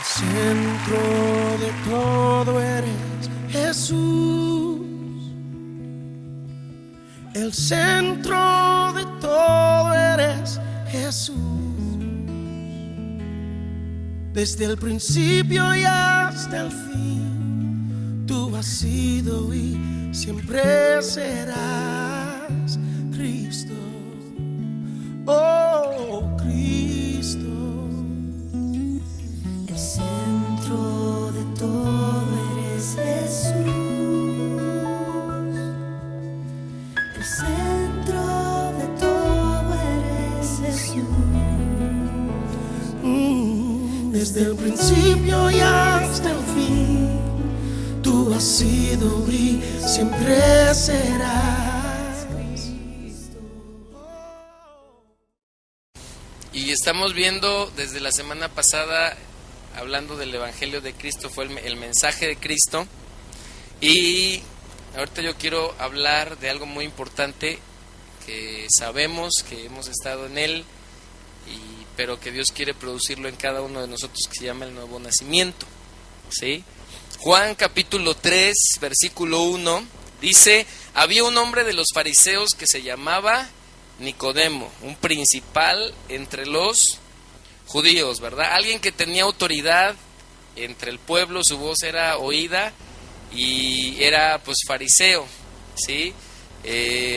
Centro de todo eres Jesús. El centro de todo eres Jesús. Desde el principio y hasta el fin, tú has sido y siempre serás Cristo. Oh, Cristo. El centro de todo eres Jesús. El centro de todo eres Jesús. Desde el principio y hasta el fin, tú has sido y siempre serás Cristo. Y estamos viendo desde la semana pasada, hablando del Evangelio de Cristo, fue el mensaje de Cristo. Y ahorita yo quiero hablar de algo muy importante que sabemos, que hemos estado en él, pero que Dios quiere producirlo en cada uno de nosotros, que se llama el nuevo nacimiento, ¿sí? Juan capítulo 3, versículo 1, dice: había un hombre de los fariseos que se llamaba Nicodemo, un principal entre los judíos, ¿verdad? Alguien que tenía autoridad entre el pueblo, su voz era oída y era pues fariseo, ¿sí?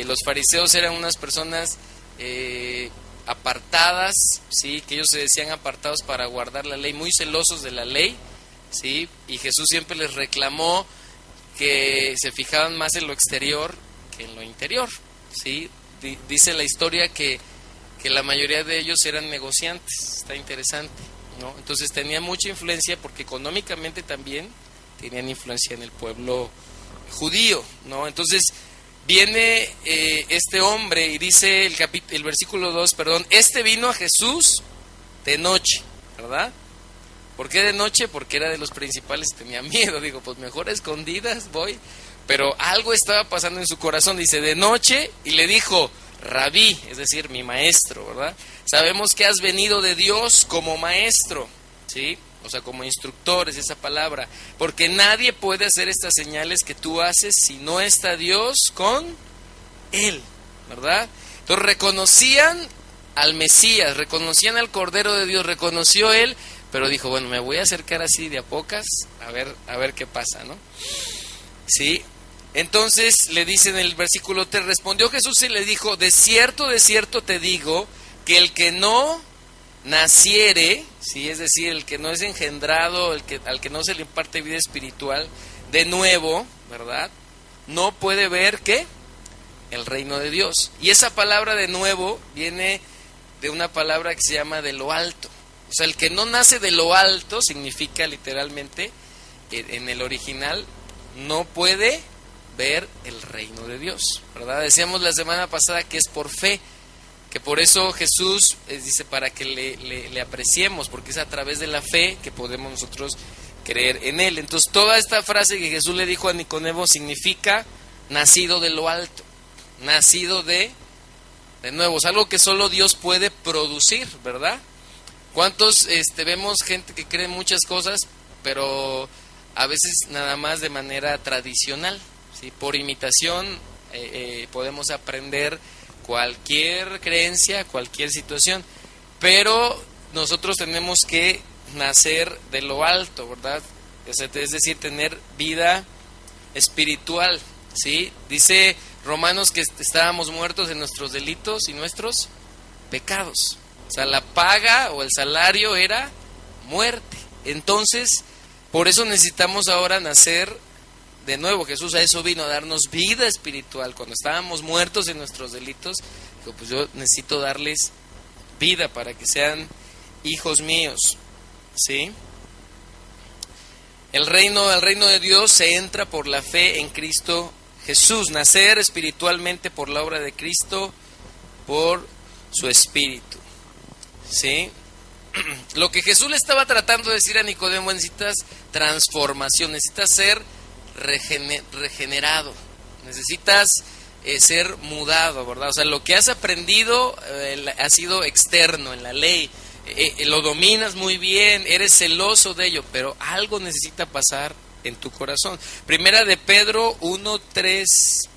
Los fariseos eran unas personas apartadas, ¿sí? Que ellos se decían apartados para guardar la ley, muy celosos de la ley, ¿sí? Y Jesús siempre les reclamó que se fijaban más en lo exterior que en lo interior, ¿sí? Dice la historia que la mayoría de ellos eran negociantes. Está interesante, ¿no? Entonces tenían mucha influencia porque económicamente también tenían influencia en el pueblo judío, ¿no? Entonces viene este hombre y dice el versículo 2, este vino a Jesús de noche, ¿verdad? ¿Por qué de noche? Porque era de los principales y tenía miedo. Digo, pues mejor a escondidas voy. Pero algo estaba pasando en su corazón, dice, de noche, y le dijo: Rabí, es decir, mi maestro, ¿verdad? Sabemos que has venido de Dios como maestro, ¿sí? O sea, como instructor es esa palabra, porque nadie puede hacer estas señales que tú haces si no está Dios con él, ¿verdad? Entonces reconocían al Mesías, reconocían al Cordero de Dios, reconoció él, pero dijo, bueno, me voy a acercar así de a pocas, a ver qué pasa, ¿no? Sí. Entonces le dice en el versículo 3, respondió Jesús y le dijo: de cierto te digo, que el que no naciere, ¿sí? Es decir, el que no es engendrado, al que no se le imparte vida espiritual, de nuevo, ¿verdad? No puede ver, ¿qué? El reino de Dios. Y esa palabra de nuevo viene de una palabra que se llama de lo alto. O sea, el que no nace de lo alto significa literalmente, en el original, no puede ver el reino de Dios, ¿verdad? Decíamos la semana pasada que es por fe, que por eso Jesús dice para que le apreciemos, porque es a través de la fe que podemos nosotros creer en él. Entonces toda esta frase que Jesús le dijo a Nicodemo significa nacido de lo alto, nacido de nuevo, es algo que solo Dios puede producir, ¿verdad? ¿Cuántos vemos gente que cree en muchas cosas, pero a veces nada más de manera tradicional? ¿Sí? Por imitación podemos aprender cualquier creencia, cualquier situación, pero nosotros tenemos que nacer de lo alto, ¿verdad? Es decir, tener vida espiritual, ¿sí? Dice Romanos que estábamos muertos en nuestros delitos y nuestros pecados. O sea, la paga o el salario era muerte. Entonces, por eso necesitamos ahora nacer de nuevo. Jesús a eso vino, a darnos vida espiritual. Cuando estábamos muertos en nuestros delitos, dijo, pues yo necesito darles vida para que sean hijos míos, ¿sí? El reino de Dios se entra por la fe en Cristo Jesús. Nacer espiritualmente por la obra de Cristo, por su Espíritu, ¿sí? Lo que Jesús le estaba tratando de decir a Nicodemo: necesitas transformación, necesitas ser regenerado, necesitas ser mudado, ¿verdad? O sea, lo que has aprendido ha sido externo en la ley, lo dominas muy bien, eres celoso de ello, pero algo necesita pasar en tu corazón. Primera de Pedro 1:3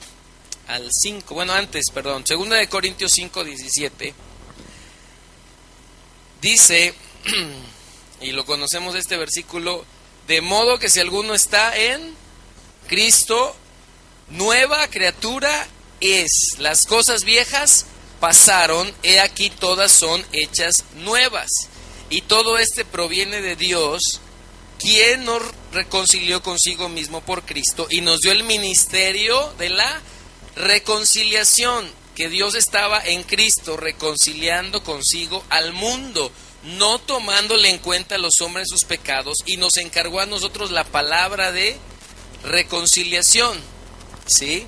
al 5, bueno antes, perdón, segunda de Corintios 5:17, dice, y lo conocemos este versículo, de modo que si alguno está en Cristo, nueva criatura es, las cosas viejas pasaron, he aquí todas son hechas nuevas. Y todo proviene de Dios, quien nos reconcilió consigo mismo por Cristo y nos dio el ministerio de la reconciliación, que Dios estaba en Cristo reconciliando consigo al mundo, no tomándole en cuenta a los hombres sus pecados, y nos encargó a nosotros la palabra de reconciliación, ¿sí?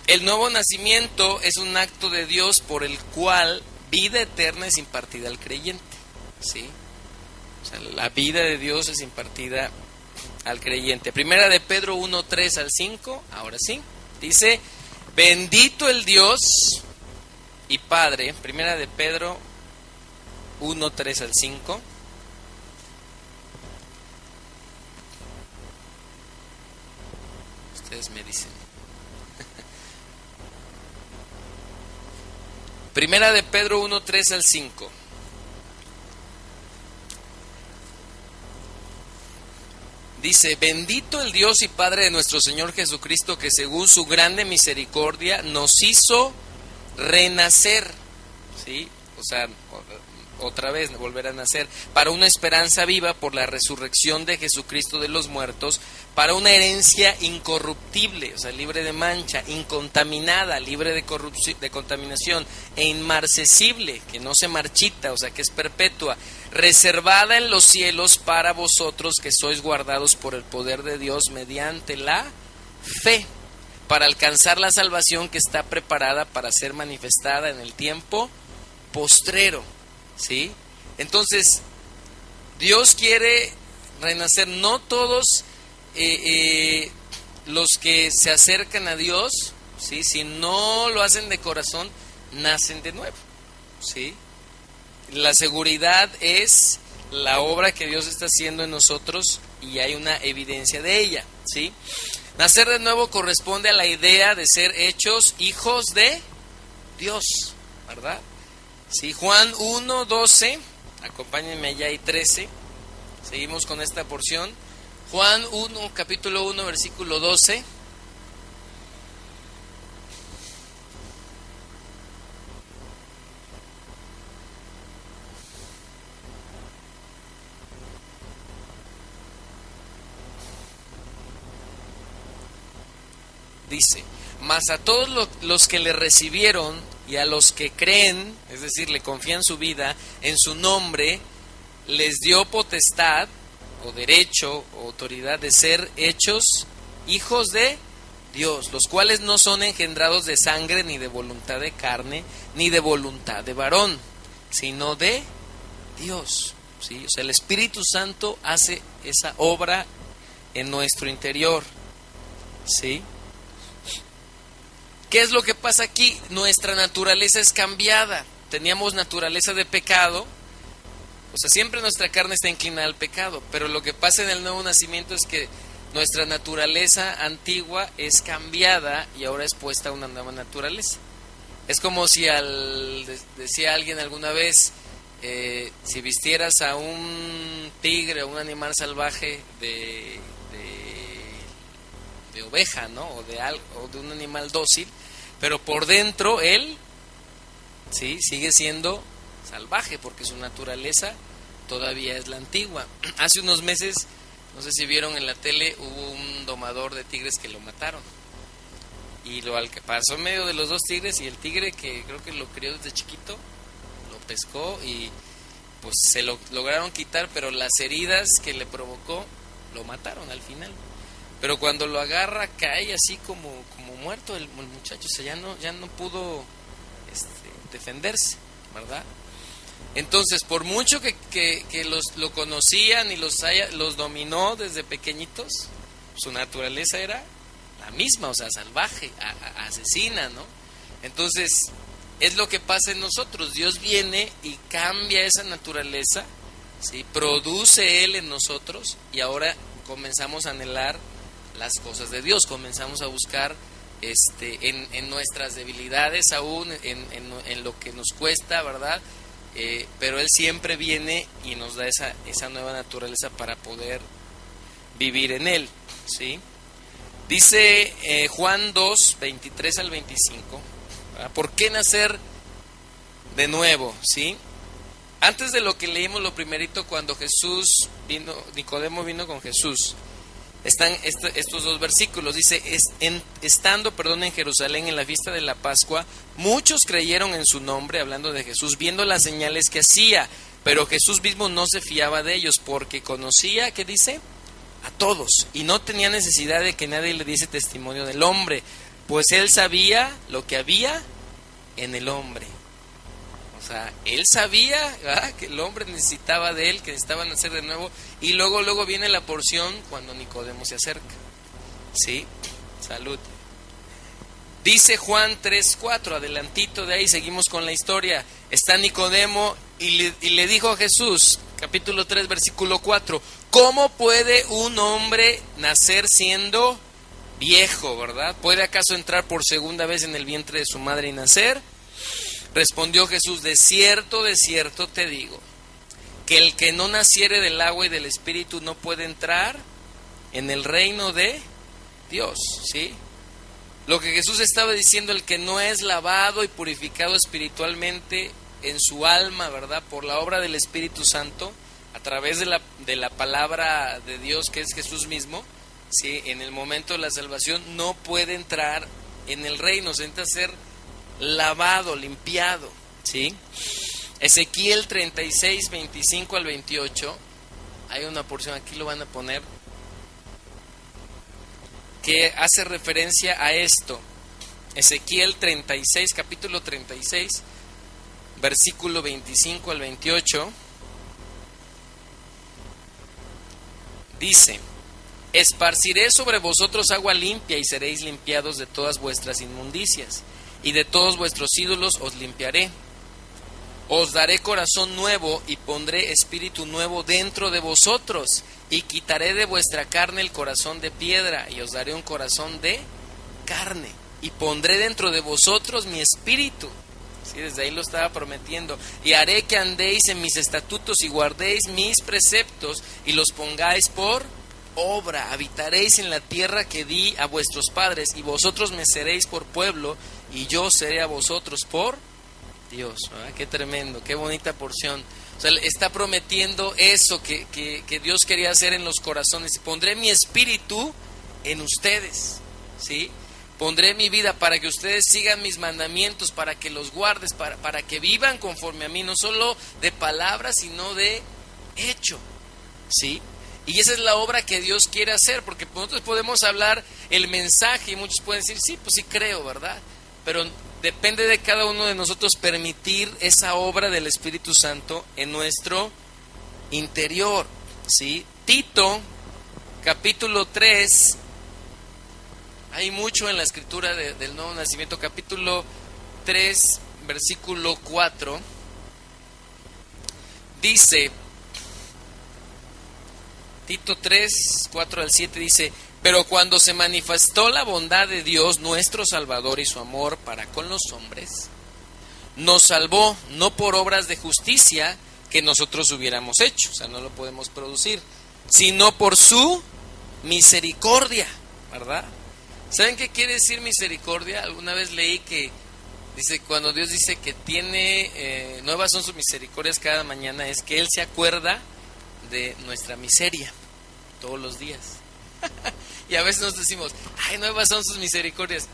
El nuevo nacimiento es un acto de Dios por el cual vida eterna es impartida al creyente, ¿sí? O sea, la vida de Dios es impartida al creyente. Primera de Pedro 1:3 al 5, ahora sí, dice, bendito el Dios y Padre, Primera de Pedro 1:3 al 5. Ustedes me dicen. Primera de Pedro 1:3 al 5. Dice, bendito el Dios y Padre de nuestro Señor Jesucristo, que según su grande misericordia nos hizo renacer, ¿sí? O sea, otra vez volver a nacer, para una esperanza viva por la resurrección de Jesucristo de los muertos, para una herencia incorruptible, o sea, libre de mancha, incontaminada, libre de corrupción, de contaminación, e inmarcesible, que no se marchita, o sea, que es perpetua, reservada en los cielos para vosotros que sois guardados por el poder de Dios mediante la fe, para alcanzar la salvación que está preparada para ser manifestada en el tiempo postrero, ¿sí? Entonces, Dios quiere renacer. No todos los que se acercan a Dios, ¿sí? Si no lo hacen de corazón, nacen de nuevo, ¿sí? La seguridad es la obra que Dios está haciendo en nosotros y hay una evidencia de ella, ¿sí? Nacer de nuevo corresponde a la idea de ser hechos hijos de Dios, ¿verdad? Sí, Juan 1:12, acompáñenme allá, y 13, seguimos con esta porción. Juan 1, capítulo 1, versículo 12. Dice, mas a todos los que le recibieron y a los que creen, es decir, le confían su vida en su nombre, les dio potestad o derecho o autoridad de ser hechos hijos de Dios, los cuales no son engendrados de sangre, ni de voluntad de carne, ni de voluntad de varón, sino de Dios, ¿sí? O sea, el Espíritu Santo hace esa obra en nuestro interior, ¿sí? ¿Qué es lo que pasa aquí? Nuestra naturaleza es cambiada. Teníamos naturaleza de pecado, o sea, siempre nuestra carne está inclinada al pecado, pero lo que pasa en el nuevo nacimiento es que nuestra naturaleza antigua es cambiada y ahora es puesta a una nueva naturaleza. Es como si decía alguien alguna vez, si vistieras a un tigre o un animal salvaje de oveja, ¿no? O de un animal dócil, pero por dentro él, ¿sí?, sigue siendo salvaje porque su naturaleza todavía es la antigua. Hace unos meses, no sé si vieron en la tele, hubo un domador de tigres que lo mataron. Y pasó en medio de los dos tigres, y el tigre, que creo que lo crió desde chiquito, lo pescó y pues se lo lograron quitar, pero las heridas que le provocó lo mataron al final. Pero cuando lo agarra, cae así como muerto el muchacho, o sea, ya no pudo defenderse, ¿verdad? Entonces, por mucho que lo conocían y los dominó desde pequeñitos, su naturaleza era la misma, o sea, salvaje, asesina, ¿no? Entonces, es lo que pasa en nosotros. Dios viene y cambia esa naturaleza, ¿sí? Produce Él en nosotros y ahora comenzamos a anhelar las cosas de Dios, comenzamos a buscar en nuestras debilidades aún, en lo que nos cuesta, ¿verdad? Pero Él siempre viene y nos da esa nueva naturaleza para poder vivir en Él, ¿sí? Dice Juan 2, 23 al 25, ¿verdad? ¿Por qué nacer de nuevo? ¿Sí? Antes de lo que leímos lo primerito, cuando Nicodemo vino con Jesús, están estos dos versículos. Dice, estando en Jerusalén en la fiesta de la Pascua, muchos creyeron en su nombre, hablando de Jesús, viendo las señales que hacía, pero Jesús mismo no se fiaba de ellos, porque conocía, ¿qué dice? A todos, y no tenía necesidad de que nadie le diese testimonio del hombre, pues él sabía lo que había en el hombre. O sea, él sabía, ¿verdad?, que el hombre necesitaba de él, que necesitaba nacer de nuevo, y luego viene la porción cuando Nicodemo se acerca. ¿Sí? Salud. Dice Juan 3:4, adelantito de ahí, seguimos con la historia. Está Nicodemo y le dijo a Jesús, capítulo 3, versículo 4, ¿cómo puede un hombre nacer siendo viejo, verdad? ¿Puede acaso entrar por segunda vez en el vientre de su madre y nacer? Respondió Jesús, de cierto te digo, que el que no naciere del agua y del Espíritu no puede entrar en el reino de Dios, ¿sí? Lo que Jesús estaba diciendo, el que no es lavado y purificado espiritualmente en su alma, ¿verdad?, por la obra del Espíritu Santo, a través de la palabra de Dios, que es Jesús mismo, ¿sí?, en el momento de la salvación, no puede entrar en el reino, se necesita ser lavado, limpiado, ¿sí? Ezequiel 36, 25 al 28, hay una porción, aquí lo van a poner, que hace referencia a esto. Ezequiel 36, capítulo 36, versículo 25 al 28, dice, esparciré sobre vosotros agua limpia y seréis limpiados de todas vuestras inmundicias, y de todos vuestros ídolos os limpiaré. Os daré corazón nuevo y pondré espíritu nuevo dentro de vosotros, y quitaré de vuestra carne el corazón de piedra, y os daré un corazón de carne, y pondré dentro de vosotros mi espíritu. Sí, desde ahí lo estaba prometiendo. Y haré que andéis en mis estatutos y guardéis mis preceptos y los pongáis por obra. Habitaréis en la tierra que di a vuestros padres, y vosotros me seréis por pueblo, y yo seré a vosotros por Dios. ¿Verdad? Qué tremendo, qué bonita porción. O sea, está prometiendo eso que Dios quería hacer en los corazones. Pondré mi espíritu en ustedes, ¿sí? Pondré mi vida para que ustedes sigan mis mandamientos, para que los guardes, para que vivan conforme a mí, no solo de palabras, sino de hecho, ¿sí? Y esa es la obra que Dios quiere hacer, porque nosotros podemos hablar el mensaje y muchos pueden decir, sí, pues sí creo, ¿verdad? Pero depende de cada uno de nosotros permitir esa obra del Espíritu Santo en nuestro interior, ¿sí? Tito, capítulo 3, hay mucho en la escritura del nuevo nacimiento, capítulo 3, versículo 4, dice, Tito 3, 4 al 7 dice, pero cuando se manifestó la bondad de Dios, nuestro Salvador, y su amor para con los hombres, nos salvó no por obras de justicia que nosotros hubiéramos hecho, o sea, no lo podemos producir, sino por su misericordia, ¿verdad? ¿Saben qué quiere decir misericordia? Alguna vez leí que dice, cuando Dios dice que tiene nuevas son sus misericordias cada mañana, es que Él se acuerda de nuestra miseria todos los días. Y a veces nos decimos, ay, nuevas son sus misericordias,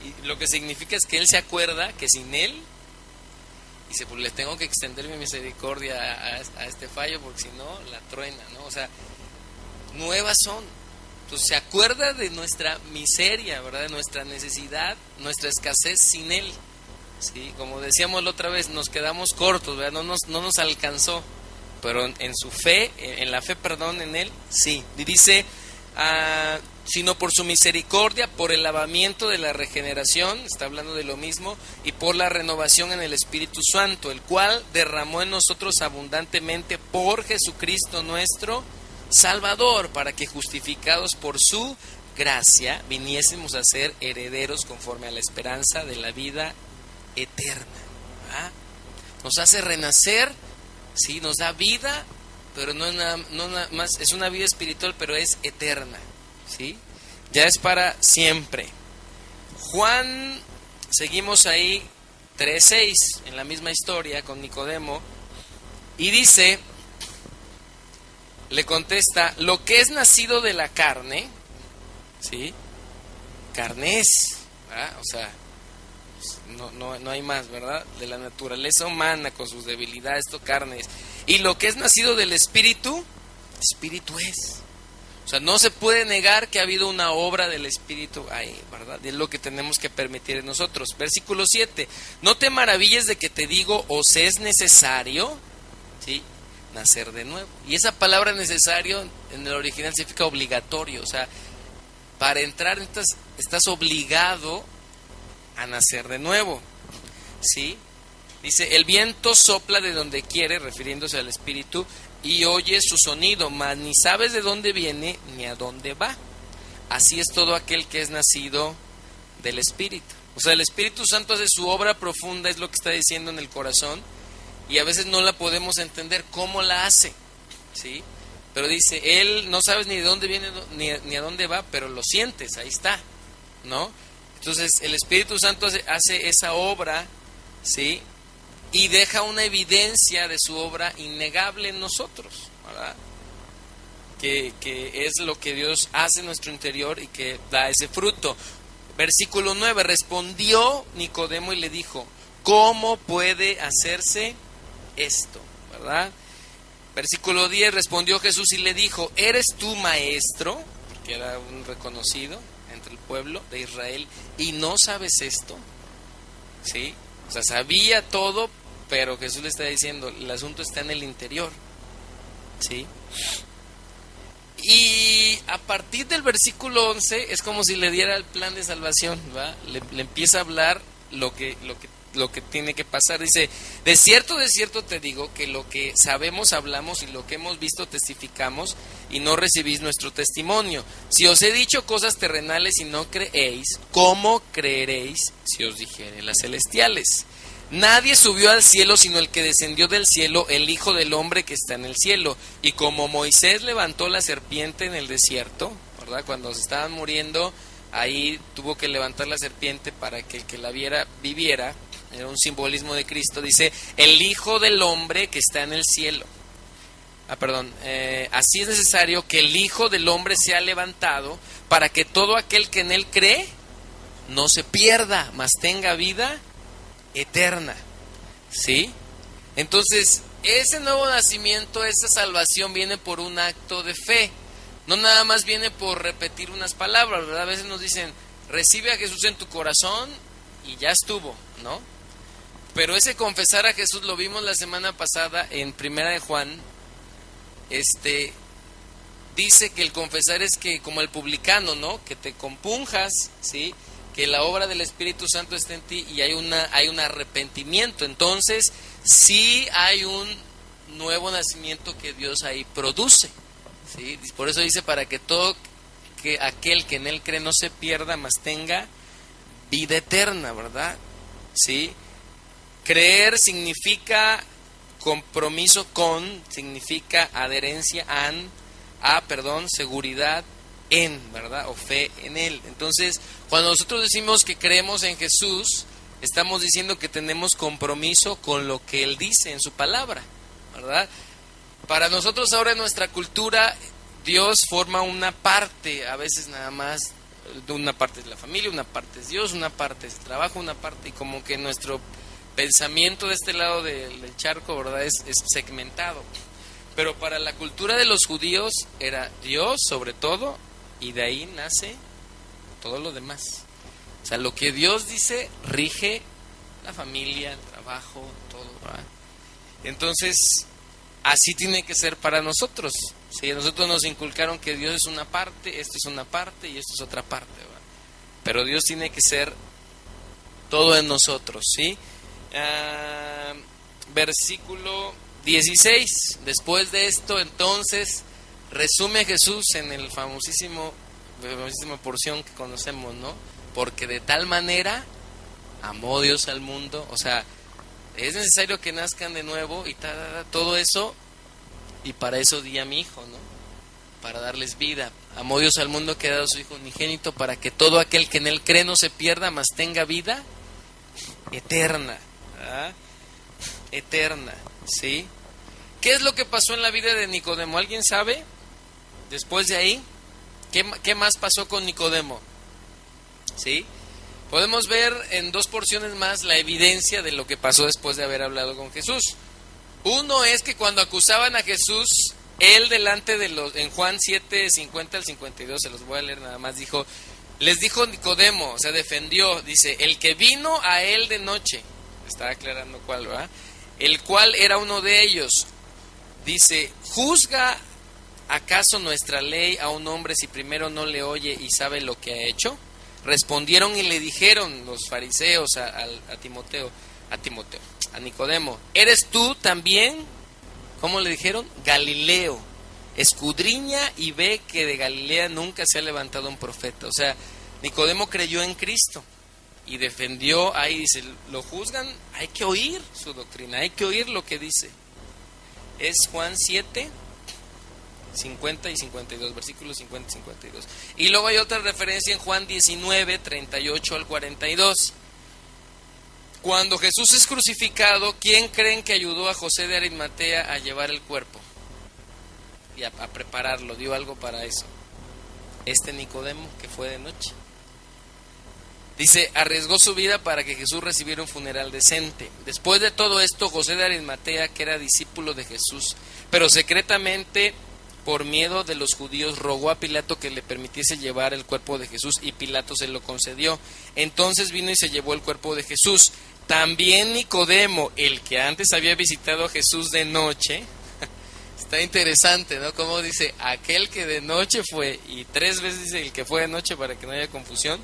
y lo que significa es que Él se acuerda que sin Él, dice, pues le tengo que extender mi misericordia a este fallo, porque si no, la truena, ¿no? O sea, nuevas son. Entonces se acuerda de nuestra miseria, ¿verdad? De nuestra necesidad, nuestra escasez sin Él, ¿sí? Como decíamos la otra vez, nos quedamos cortos, ¿verdad? No nos alcanzó, pero en su fe, en la fe, en Él, sí. Y dice sino por su misericordia, por el lavamiento de la regeneración, está hablando de lo mismo, y por la renovación en el Espíritu Santo, el cual derramó en nosotros abundantemente por Jesucristo nuestro Salvador, para que justificados por su gracia viniésemos a ser herederos conforme a la esperanza de la vida eterna. ¿Ah? Nos hace renacer, ¿sí? Nos da vida, pero no nada más, es una vida espiritual, pero es eterna, ¿sí? Ya es para siempre. Juan, seguimos ahí, 3:6, en la misma historia con Nicodemo, y dice, le contesta, lo que es nacido de la carne, ¿sí? Carne es, ¿verdad? O sea, no hay más, ¿verdad? De la naturaleza humana con sus debilidades, esto carne es. Y lo que es nacido del Espíritu, Espíritu es. O sea, no se puede negar que ha habido una obra del Espíritu ahí, ¿verdad? Es lo que tenemos que permitir en nosotros. Versículo 7. No te maravilles de que te digo, os es necesario, ¿sí?, nacer de nuevo. Y esa palabra necesario en el original significa obligatorio. O sea, para entrar estás obligado a nacer de nuevo, ¿sí? Dice, el viento sopla de donde quiere, refiriéndose al Espíritu, y oye su sonido, mas ni sabes de dónde viene ni a dónde va. Así es todo aquel que es nacido del Espíritu. O sea, el Espíritu Santo hace su obra profunda, es lo que está diciendo en el corazón, y a veces no la podemos entender cómo la hace, ¿sí? Pero dice, él no sabes ni de dónde viene ni a dónde va, pero lo sientes, ahí está, ¿no? Entonces el Espíritu Santo hace esa obra, ¿sí?, y deja una evidencia de su obra innegable en nosotros, ¿verdad? Que es lo que Dios hace en nuestro interior y que da ese fruto. Versículo 9, respondió Nicodemo y le dijo, ¿cómo puede hacerse esto? ¿Verdad? Versículo 10, respondió Jesús y le dijo, ¿eres tú maestro? Porque era un reconocido entre el pueblo de Israel, ¿y no sabes esto? ¿Sí? O sea, sabía todo, pero Jesús le está diciendo, el asunto está en el interior, ¿sí? Y a partir del versículo 11 es como si le diera el plan de salvación, ¿va? Le empieza a hablar lo que tiene que pasar. Dice, de cierto te digo que lo que sabemos hablamos y lo que hemos visto testificamos y no recibís nuestro testimonio. Si os he dicho cosas terrenales y no creéis, ¿cómo creeréis si os dijere las celestiales? Nadie subió al cielo sino el que descendió del cielo, el Hijo del Hombre que está en el cielo. Y como Moisés levantó la serpiente en el desierto, ¿verdad? Cuando se estaban muriendo, ahí tuvo que levantar la serpiente para que el que la viera viviera. Era un simbolismo de Cristo. Dice, el Hijo del Hombre que está en el cielo. Así es necesario que el Hijo del Hombre sea levantado para que todo aquel que en él cree no se pierda, mas tenga vida eterna, ¿sí? Entonces, ese nuevo nacimiento, esa salvación viene por un acto de fe. No nada más viene por repetir unas palabras, ¿verdad? A veces nos dicen, recibe a Jesús en tu corazón y ya estuvo, ¿no? Pero ese confesar a Jesús lo vimos la semana pasada en Primera de Juan. Dice que el confesar es que como el publicano, ¿no? Que te compunjas, ¿sí? Que la obra del Espíritu Santo está en ti y hay un arrepentimiento. Entonces, sí hay un nuevo nacimiento que Dios ahí produce, ¿sí? Por eso dice, para que aquel que en él cree no se pierda, mas tenga vida eterna, ¿verdad? ¿Sí? Creer significa compromiso con, significa adherencia seguridad en, ¿verdad? O fe en él. Entonces, cuando nosotros decimos que creemos en Jesús, estamos diciendo que tenemos compromiso con lo que él dice en su palabra, ¿verdad? Para nosotros ahora en nuestra cultura, Dios forma una parte, a veces nada más, una parte es la familia, una parte es Dios, una parte es el trabajo, una parte, y como que nuestro pensamiento de este lado del charco, ¿verdad? Es segmentado. Pero para la cultura de los judíos era Dios sobre todo, y de ahí nace todo lo demás. O sea, lo que Dios dice rige la familia, el trabajo, todo, ¿verdad? Entonces, así tiene que ser para nosotros. Sí, a nosotros nos inculcaron que Dios es una parte, esto es una parte y esto es otra parte, ¿verdad? Pero Dios tiene que ser todo en nosotros, ¿sí? Versículo 16. Después de esto, entonces, resume Jesús en el famosísima porción que conocemos, ¿no? Porque de tal manera amó Dios al mundo, o sea, es necesario que nazcan de nuevo y todo eso, y para eso di a mi hijo, ¿no? Para darles vida. Amó Dios al mundo que ha dado a su hijo unigénito para que todo aquel que en él cree no se pierda, mas tenga vida eterna, ¿verdad? Eterna, ¿sí? ¿Qué es lo que pasó en la vida de Nicodemo? ¿Alguien sabe? Después de ahí, ¿qué más pasó con Nicodemo? ¿Sí? Podemos ver en 2 porciones más la evidencia de lo que pasó después de haber hablado con Jesús. Uno es que cuando acusaban a Jesús, él delante de en Juan 7, 50 al 52, se los voy a leer nada más, les dijo Nicodemo, se defendió, dice, el que vino a él de noche, está aclarando cuál, ¿verdad? El cual era uno de ellos, dice, ¿juzga acaso nuestra ley a un hombre si primero no le oye y sabe lo que ha hecho? Respondieron y le dijeron los fariseos a Nicodemo, ¿eres tú también? ¿Cómo le dijeron? Galileo, escudriña y ve que de Galilea nunca se ha levantado un profeta. O sea, Nicodemo creyó en Cristo y defendió ahí, dice, lo juzgan, hay que oír su doctrina, hay que oír lo que dice. Es Juan 7, 50 y 52, versículos 50 y 52. Y luego hay otra referencia en Juan 19, 38 al 42. Cuando Jesús es crucificado, ¿quién creen que ayudó a José de Arimatea a llevar el cuerpo? Y a prepararlo, dio algo para eso. Nicodemo, que fue de noche. Dice, arriesgó su vida para que Jesús recibiera un funeral decente. Después de todo esto, José de Arimatea, que era discípulo de Jesús, pero secretamente, por miedo de los judíos, rogó a Pilato que le permitiese llevar el cuerpo de Jesús, y Pilato se lo concedió. Entonces vino y se llevó el cuerpo de Jesús. También Nicodemo, el que antes había visitado a Jesús de noche, está interesante, ¿no? Como dice, aquel que de noche fue, y 3 veces dice el que fue de noche para que no haya confusión,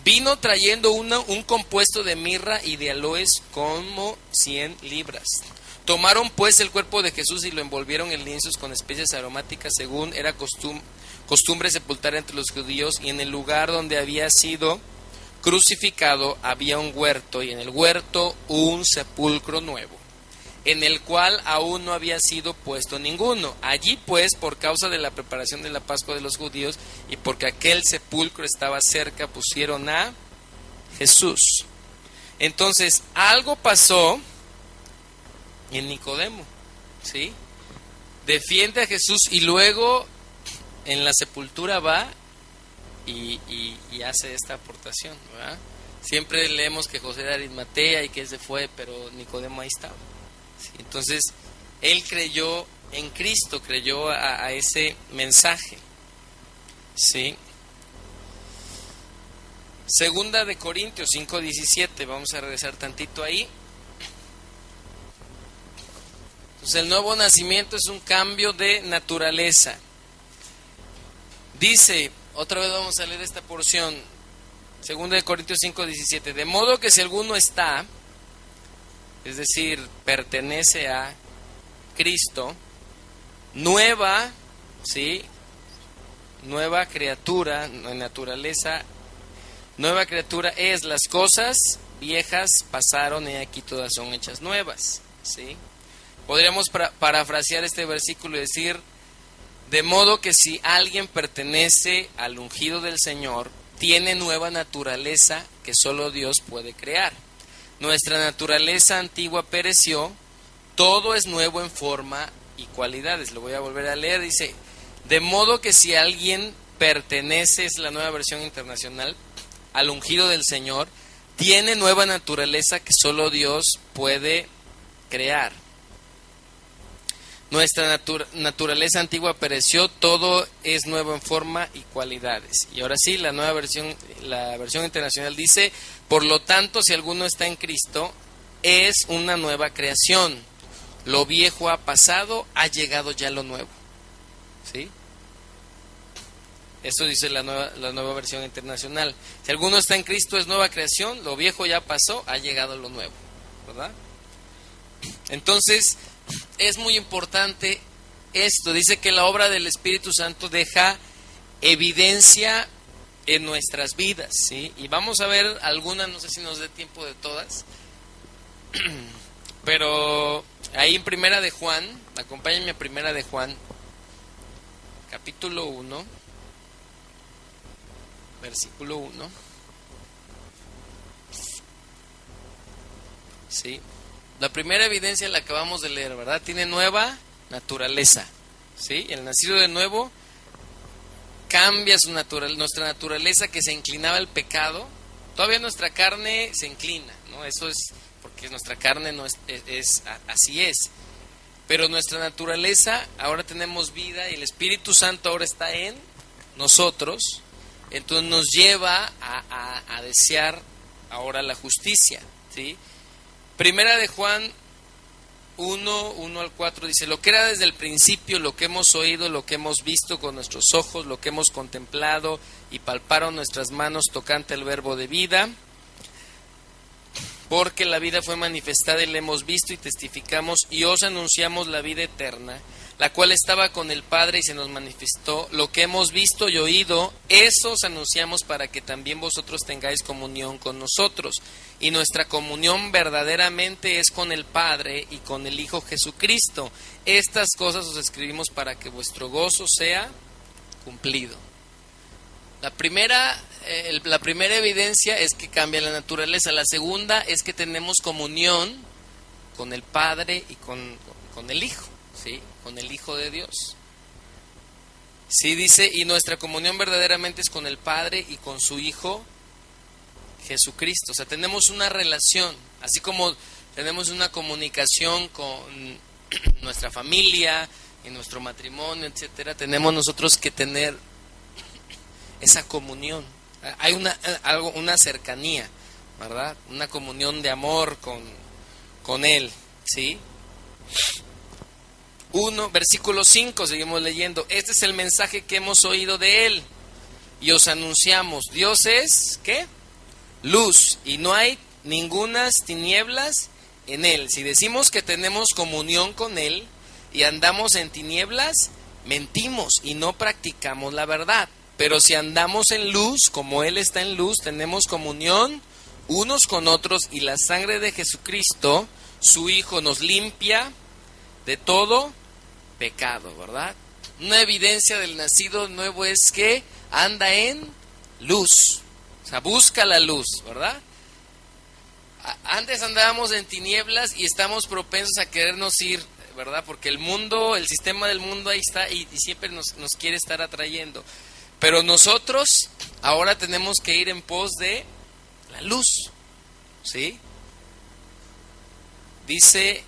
vino trayendo un compuesto de mirra y de aloes como 100 libras. Tomaron pues el cuerpo de Jesús y lo envolvieron en lienzos con especias aromáticas, según era costumbre sepultar entre los judíos, y en el lugar donde había sido crucificado había un huerto, y en el huerto un sepulcro nuevo, en el cual aún no había sido puesto ninguno. Allí pues, por causa de la preparación de la Pascua de los judíos, y porque aquel sepulcro estaba cerca, pusieron a Jesús. Entonces, algo pasó en Nicodemo, ¿sí? Defiende a Jesús y luego en la sepultura va y hace esta aportación, ¿verdad? Siempre leemos que José de Arimatea y que él se fue, pero Nicodemo ahí estaba, ¿sí? Entonces, él creyó en Cristo, creyó a ese mensaje, ¿sí? Segunda de Corintios 5:17, vamos a regresar tantito ahí. Entonces, el nuevo nacimiento es un cambio de naturaleza. Dice, otra vez vamos a leer esta porción, Segunda de Corintios 5:17, de modo que si alguno está, es decir, pertenece a Cristo, nueva, ¿sí? Nueva criatura, naturaleza, nueva criatura es, las cosas viejas pasaron y aquí todas son hechas nuevas, ¿sí? Podríamos parafrasear este versículo y decir, de modo que si alguien pertenece al ungido del Señor, tiene nueva naturaleza que solo Dios puede crear. Nuestra naturaleza antigua pereció, todo es nuevo en forma y cualidades. Lo voy a volver a leer, dice, de modo que si alguien pertenece, es la Nueva Versión Internacional, al ungido del Señor, tiene nueva naturaleza que solo Dios puede crear. Nuestra naturaleza antigua pereció, todo es nuevo en forma y cualidades. Y ahora sí, la versión internacional dice, por lo tanto, si alguno está en Cristo, es una nueva creación. Lo viejo ha pasado, ha llegado ya lo nuevo. ¿sí? Eso dice la nueva versión internacional. Si alguno está en Cristo, es nueva creación, lo viejo ya pasó, ha llegado lo nuevo, ¿verdad? Entonces, es muy importante esto. Dice que la obra del Espíritu Santo deja evidencia en nuestras vidas, ¿sí? Y vamos a ver algunas, no sé si nos dé tiempo de todas, pero ahí en Primera de Juan, acompáñenme a Primera de Juan, capítulo 1, versículo 1, ¿sí? La primera evidencia la acabamos de leer, ¿verdad? Tiene nueva naturaleza, ¿sí? El nacido de nuevo cambia nuestra naturaleza que se inclinaba al pecado. Todavía nuestra carne se inclina, ¿no? Eso es porque nuestra carne no es así es. Pero nuestra naturaleza, ahora tenemos vida y el Espíritu Santo ahora está en nosotros. Entonces nos lleva a desear ahora la justicia, ¿sí? Primera de Juan 1 al 4 dice: lo que era desde el principio, lo que hemos oído, lo que hemos visto con nuestros ojos, lo que hemos contemplado y palparon nuestras manos tocante al verbo de vida, porque la vida fue manifestada y la hemos visto y testificamos y os anunciamos la vida eterna, la cual estaba con el Padre y se nos manifestó. Lo que hemos visto y oído, eso os anunciamos para que también vosotros tengáis comunión con nosotros. Y nuestra comunión verdaderamente es con el Padre y con el Hijo Jesucristo. Estas cosas os escribimos para que vuestro gozo sea cumplido. La primera evidencia es que cambia la naturaleza. La segunda es que tenemos comunión con el Padre y con el Hijo, ¿sí? Con el Hijo de Dios. Sí, dice, y nuestra comunión verdaderamente es con el Padre y con su Hijo Jesucristo. O sea, tenemos una relación, así como tenemos una comunicación con nuestra familia, en nuestro matrimonio, etcétera. Tenemos nosotros que tener esa comunión. Hay una cercanía, ¿verdad? Una comunión de amor con Él, ¿sí? Versículo 5, seguimos leyendo. Este es el mensaje que hemos oído de Él y os anunciamos. Dios es, ¿qué? Luz, y no hay ningunas tinieblas en Él. Si decimos que tenemos comunión con Él y andamos en tinieblas, mentimos y no practicamos la verdad. Pero si andamos en luz, como Él está en luz, tenemos comunión unos con otros y la sangre de Jesucristo, su Hijo, nos limpia de todo pecado, ¿verdad? Una evidencia del nacido nuevo es que anda en luz, o sea, busca la luz, ¿verdad? Antes andábamos en tinieblas y estamos propensos a querernos ir, ¿verdad? Porque el mundo, el sistema del mundo ahí está y siempre nos quiere estar atrayendo. Pero nosotros ahora tenemos que ir en pos de la luz, ¿sí? Dice,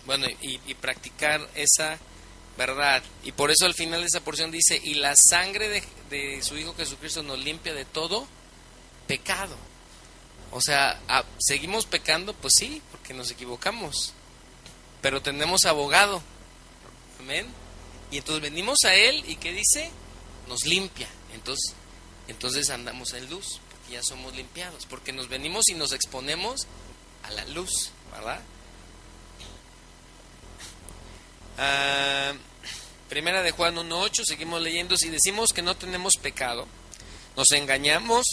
bueno, y practicar esa verdad. Y por eso al final de esa porción dice, y la sangre de su Hijo Jesucristo nos limpia de todo pecado. O sea, ¿seguimos pecando? Pues sí, porque nos equivocamos. Pero tenemos abogado. Amén. Y entonces venimos a Él y ¿qué dice? Nos limpia. Entonces andamos en luz, porque ya somos limpiados, porque nos venimos y nos exponemos a la luz, ¿verdad? Primera de Juan 1:8, seguimos leyendo. Si decimos que no tenemos pecado, nos engañamos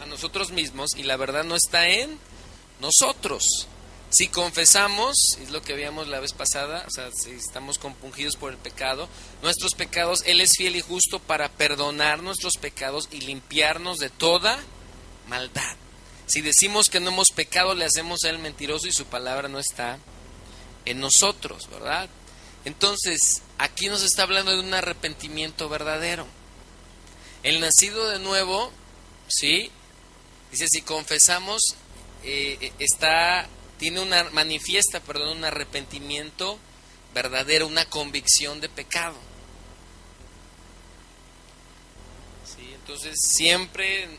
a nosotros mismos y la verdad no está en nosotros. Si confesamos, es lo que veíamos la vez pasada, o sea, si estamos compungidos por el pecado, nuestros pecados, Él es fiel y justo para perdonar nuestros pecados y limpiarnos de toda maldad. Si decimos que no hemos pecado, le hacemos a Él mentiroso y su palabra no está en nosotros, ¿verdad? Entonces, aquí nos está hablando de un arrepentimiento verdadero. El nacido de nuevo, ¿sí? Dice, si confesamos, manifiesta un arrepentimiento verdadero, una convicción de pecado. ¿Sí? Entonces siempre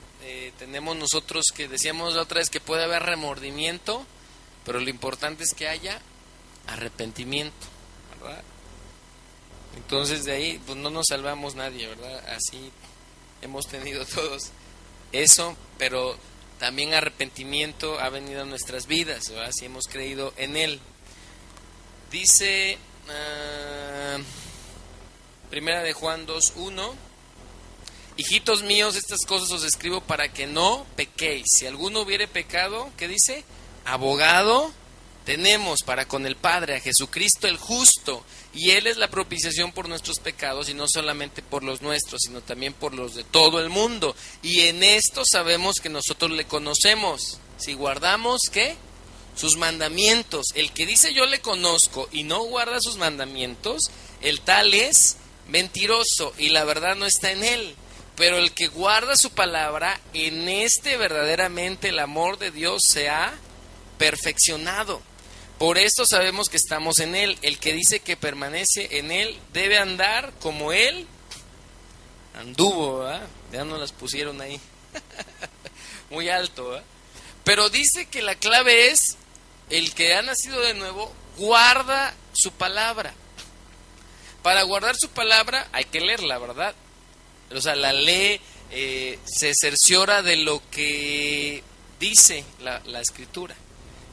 tenemos nosotros que decíamos la otra vez que puede haber remordimiento, pero lo importante es que haya arrepentimiento, ¿verdad? Entonces de ahí pues no nos salvamos nadie, ¿verdad? Así hemos tenido todos eso, pero también arrepentimiento ha venido a nuestras vidas, ¿verdad? Si hemos creído en Él. Dice Primera de Juan 2:1: hijitos míos, estas cosas os escribo para que no pequéis. Si alguno hubiere pecado, ¿qué dice? Abogado tenemos para con el Padre, a Jesucristo el justo, y Él es la propiciación por nuestros pecados, y no solamente por los nuestros, sino también por los de todo el mundo. Y en esto sabemos que nosotros le conocemos, si guardamos, ¿qué? Sus mandamientos. El que dice yo le conozco y no guarda sus mandamientos, el tal es mentiroso, y la verdad no está en él. Pero el que guarda su palabra, en este verdaderamente el amor de Dios se ha perfeccionado. Por esto sabemos que estamos en Él. El que dice que permanece en Él debe andar como Él anduvo, ¿verdad? Ya nos las pusieron ahí muy alto, ¿verdad? Pero dice que la clave es: el que ha nacido de nuevo guarda su palabra. Para guardar su palabra hay que leerla, ¿verdad? O sea, la lee, se cerciora de lo que dice la Escritura.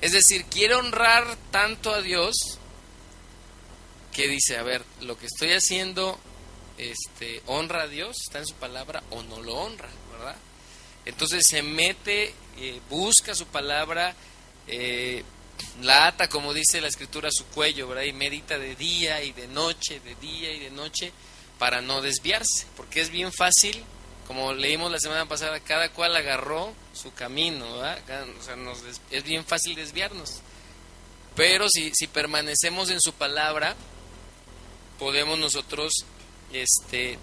Es decir, quiere honrar tanto a Dios que dice, a ver, lo que estoy haciendo honra a Dios, está en su palabra, o no lo honra, ¿verdad? Entonces se mete, busca su palabra, la ata, como dice la Escritura, a su cuello, ¿verdad? Y medita de día y de noche, para no desviarse, porque es bien fácil, como leímos la semana pasada, cada cual agarró su camino, ¿verdad? O sea, es bien fácil desviarnos. Pero si permanecemos en su palabra, podemos nosotros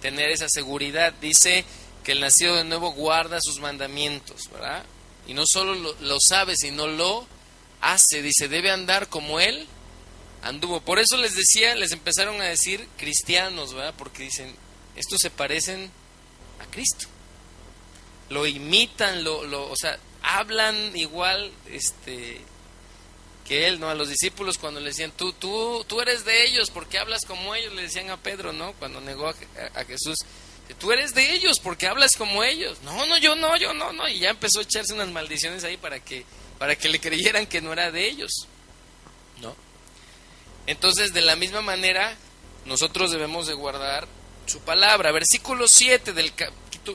tener esa seguridad. Dice que el nacido de nuevo guarda sus mandamientos, ¿verdad? Y no solo lo sabe, sino lo hace. Dice, debe andar como Él anduvo. Por eso les empezaron a decir cristianos, ¿verdad? Porque dicen, estos se parecen a Cristo, lo imitan, o sea, hablan igual que Él, ¿no? A los discípulos cuando le decían, tú eres de ellos porque hablas como ellos, le decían a Pedro, ¿no? Cuando negó a Jesús, tú eres de ellos porque hablas como ellos. No, yo no, y ya empezó a echarse unas maldiciones ahí para que le creyeran que no era de ellos, ¿no? Entonces, de la misma manera, nosotros debemos de guardar su palabra. Versículo 7 del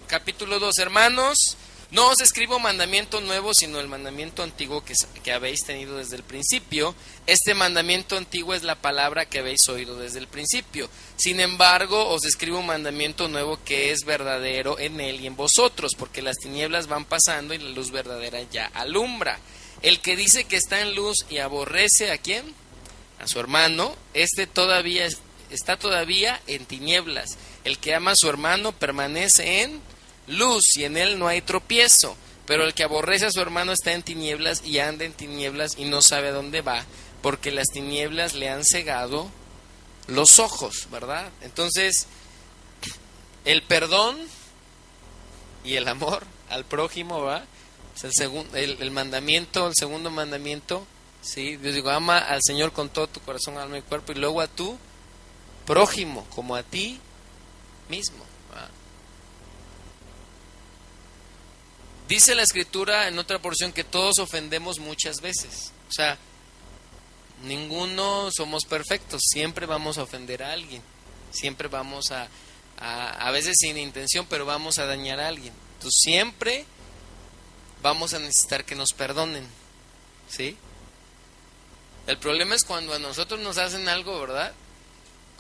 capítulo 2: hermanos, no os escribo mandamiento nuevo, sino el mandamiento antiguo que habéis tenido desde el principio. Este mandamiento antiguo es la palabra que habéis oído desde el principio. Sin embargo, os escribo un mandamiento nuevo que es verdadero en él y en vosotros, porque las tinieblas van pasando y la luz verdadera ya alumbra. El que dice que está en luz y aborrece ¿a quién? A su hermano, está todavía en tinieblas. El que ama a su hermano permanece en luz y en él no hay tropiezo. Pero el que aborrece a su hermano está en tinieblas y anda en tinieblas y no sabe a dónde va, porque las tinieblas le han cegado los ojos, ¿verdad? Entonces, el perdón y el amor al prójimo, ¿verdad? Es el mandamiento, el segundo mandamiento. Sí, Dios dijo, ama al Señor con todo tu corazón, alma y cuerpo, y luego a tu prójimo como a ti mismo. ¿Verdad? Dice la Escritura en otra porción que todos ofendemos muchas veces. O sea, ninguno somos perfectos, siempre vamos a ofender a alguien, siempre vamos a veces sin intención, pero vamos a dañar a alguien. Entonces siempre vamos a necesitar que nos perdonen, ¿sí? El problema es cuando a nosotros nos hacen algo, ¿verdad?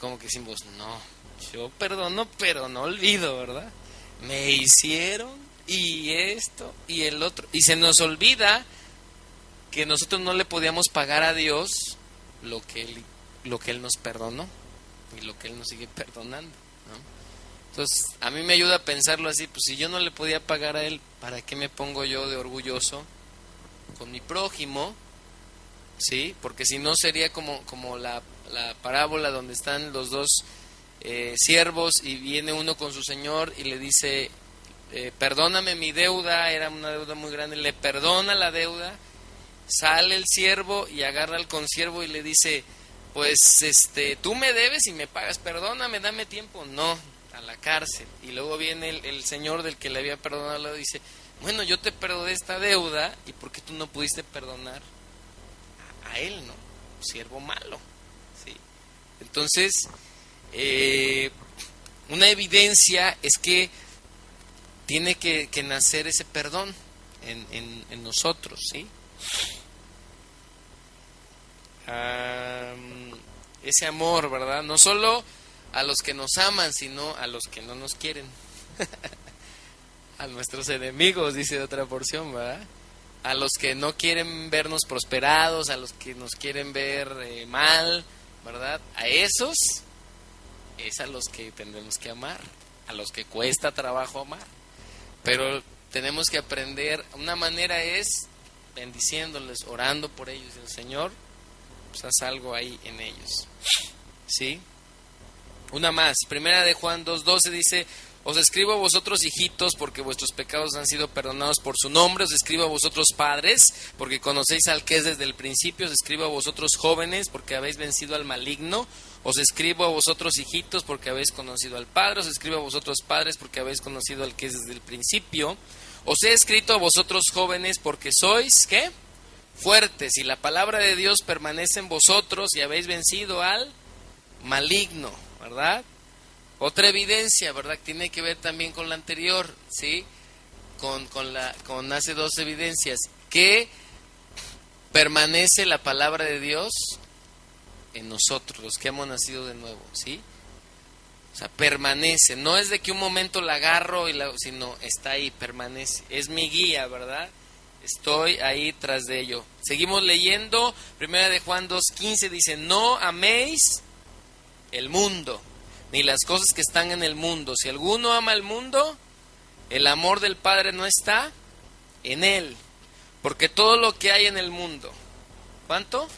Como que decimos, no, yo perdono, pero no olvido, ¿verdad? Me hicieron y esto y el otro. Y se nos olvida que nosotros no le podíamos pagar a Dios lo que Él nos perdonó y lo que Él nos sigue perdonando, ¿no? Entonces, a mí me ayuda a pensarlo así, pues si yo no le podía pagar a Él, ¿para qué me pongo yo de orgulloso con mi prójimo? Sí, porque si no sería como la parábola donde están los dos siervos y viene uno con su señor y le dice, perdóname mi deuda, era una deuda muy grande, le perdona la deuda, sale el siervo y agarra al consiervo y le dice, pues tú me debes y me pagas, perdóname, dame tiempo. No, a la cárcel. Y luego viene el señor del que le había perdonado y dice, bueno, yo te perdoné esta deuda, ¿y por qué tú no pudiste perdonar a él, no? Siervo malo, ¿sí? Entonces, una evidencia es que tiene que nacer ese perdón en nosotros, ¿sí? Ese amor, ¿verdad? No solo a los que nos aman, sino a los que no nos quieren. A nuestros enemigos, dice otra porción, ¿verdad? A los que no quieren vernos prosperados, a los que nos quieren ver mal, ¿verdad? A esos es a los que tendremos que amar, a los que cuesta trabajo amar. Pero tenemos que aprender, una manera es bendiciéndoles, orando por ellos. El Señor, pues haz algo ahí en ellos, ¿sí? Una más, primera de Juan 2:12 dice, os escribo a vosotros hijitos porque vuestros pecados han sido perdonados por su nombre, os escribo a vosotros padres porque conocéis al que es desde el principio, os escribo a vosotros jóvenes porque habéis vencido al maligno, os escribo a vosotros hijitos porque habéis conocido al Padre, os escribo a vosotros padres porque habéis conocido al que es desde el principio, os he escrito a vosotros jóvenes porque sois, ¿qué? Fuertes, y la palabra de Dios permanece en vosotros y habéis vencido al maligno, ¿verdad? Otra evidencia, ¿verdad? Tiene que ver también con la anterior, ¿sí? Con hace dos evidencias. Que permanece la palabra de Dios en nosotros, los que hemos nacido de nuevo, ¿sí? O sea, permanece. No es de que un momento la agarro, sino está ahí, permanece. Es mi guía, ¿verdad? Estoy ahí tras de ello. Seguimos leyendo. Primera de Juan 2:15 dice, no améis el mundo, ni las cosas que están en el mundo. Si alguno ama el mundo, el amor del Padre no está en él. Porque todo lo que hay en el mundo, ¿cuánto?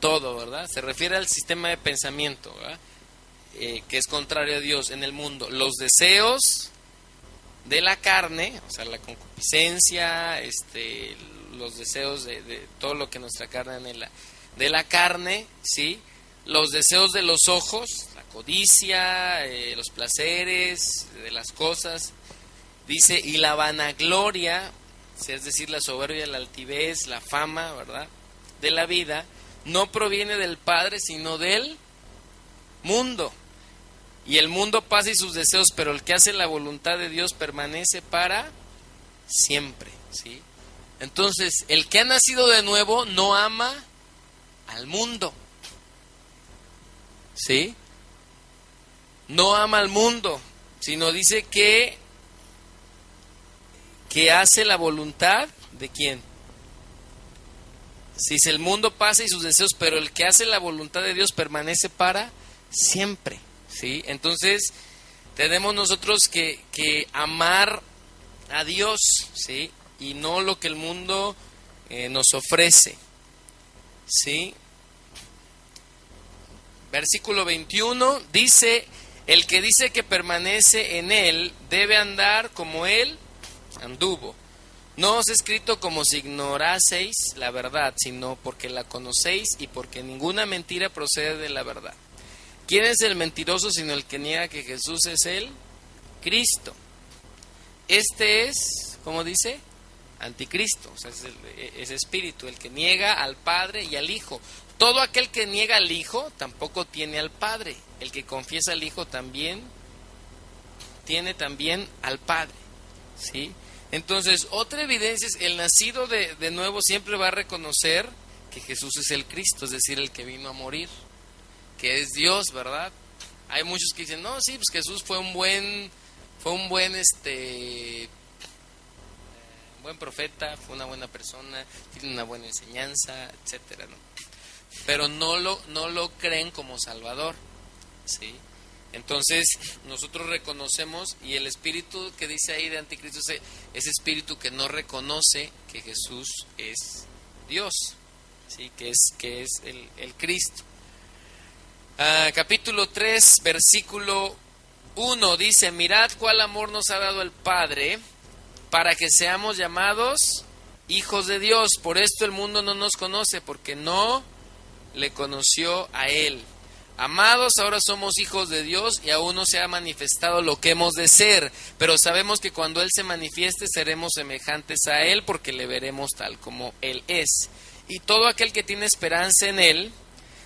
Todo, ¿verdad? Se refiere al sistema de pensamiento, ¿verdad? Que es contrario a Dios en el mundo. Los deseos de la carne, o sea, la concupiscencia, los deseos de todo lo que nuestra carne anhela, de la carne, ¿sí? Los deseos de los ojos, la codicia, los placeres de las cosas, dice, y la vanagloria, es decir, la soberbia, la altivez, la fama, ¿verdad?, de la vida, no proviene del Padre, sino del mundo. Y el mundo pasa y sus deseos, pero el que hace la voluntad de Dios permanece para siempre, ¿sí? Entonces, el que ha nacido de nuevo no ama al mundo, ¿sí? No ama al mundo, sino dice que hace la voluntad de ¿quién? Si el mundo pasa y sus deseos, pero el que hace la voluntad de Dios permanece para siempre, ¿sí? Entonces, tenemos nosotros que amar a Dios, ¿sí? Y no lo que el mundo nos ofrece, ¿sí? Versículo 21 dice, el que dice que permanece en él debe andar como él anduvo. No os he escrito como si ignoraseis la verdad, sino porque la conocéis y porque ninguna mentira procede de la verdad. ¿Quién es el mentiroso sino el que niega que Jesús es el Cristo? Este es, ¿cómo dice? Anticristo, o sea, es espíritu, el que niega al Padre y al Hijo. Todo aquel que niega al Hijo tampoco tiene al Padre. El que confiesa al Hijo también tiene también al Padre, ¿sí? Entonces, otra evidencia es el nacido de nuevo siempre va a reconocer que Jesús es el Cristo, es decir, el que vino a morir, que es Dios, ¿verdad? Hay muchos que dicen, no, sí, pues Jesús fue un buen profeta, fue una buena persona, tiene una buena enseñanza, etcétera, ¿no? Pero no lo creen como Salvador, ¿sí? Entonces nosotros reconocemos, y el espíritu que dice ahí de anticristo es ese espíritu que no reconoce que Jesús es Dios, ¿sí? que es el Cristo. Capítulo 3, versículo 1 dice, mirad cuál amor nos ha dado el Padre para que seamos llamados hijos de Dios. Por esto el mundo no nos conoce, porque no le conoció a Él. Amados, ahora somos hijos de Dios y aún no se ha manifestado lo que hemos de ser, pero sabemos que cuando Él se manifieste seremos semejantes a Él porque le veremos tal como Él es. Y todo aquel que tiene esperanza en Él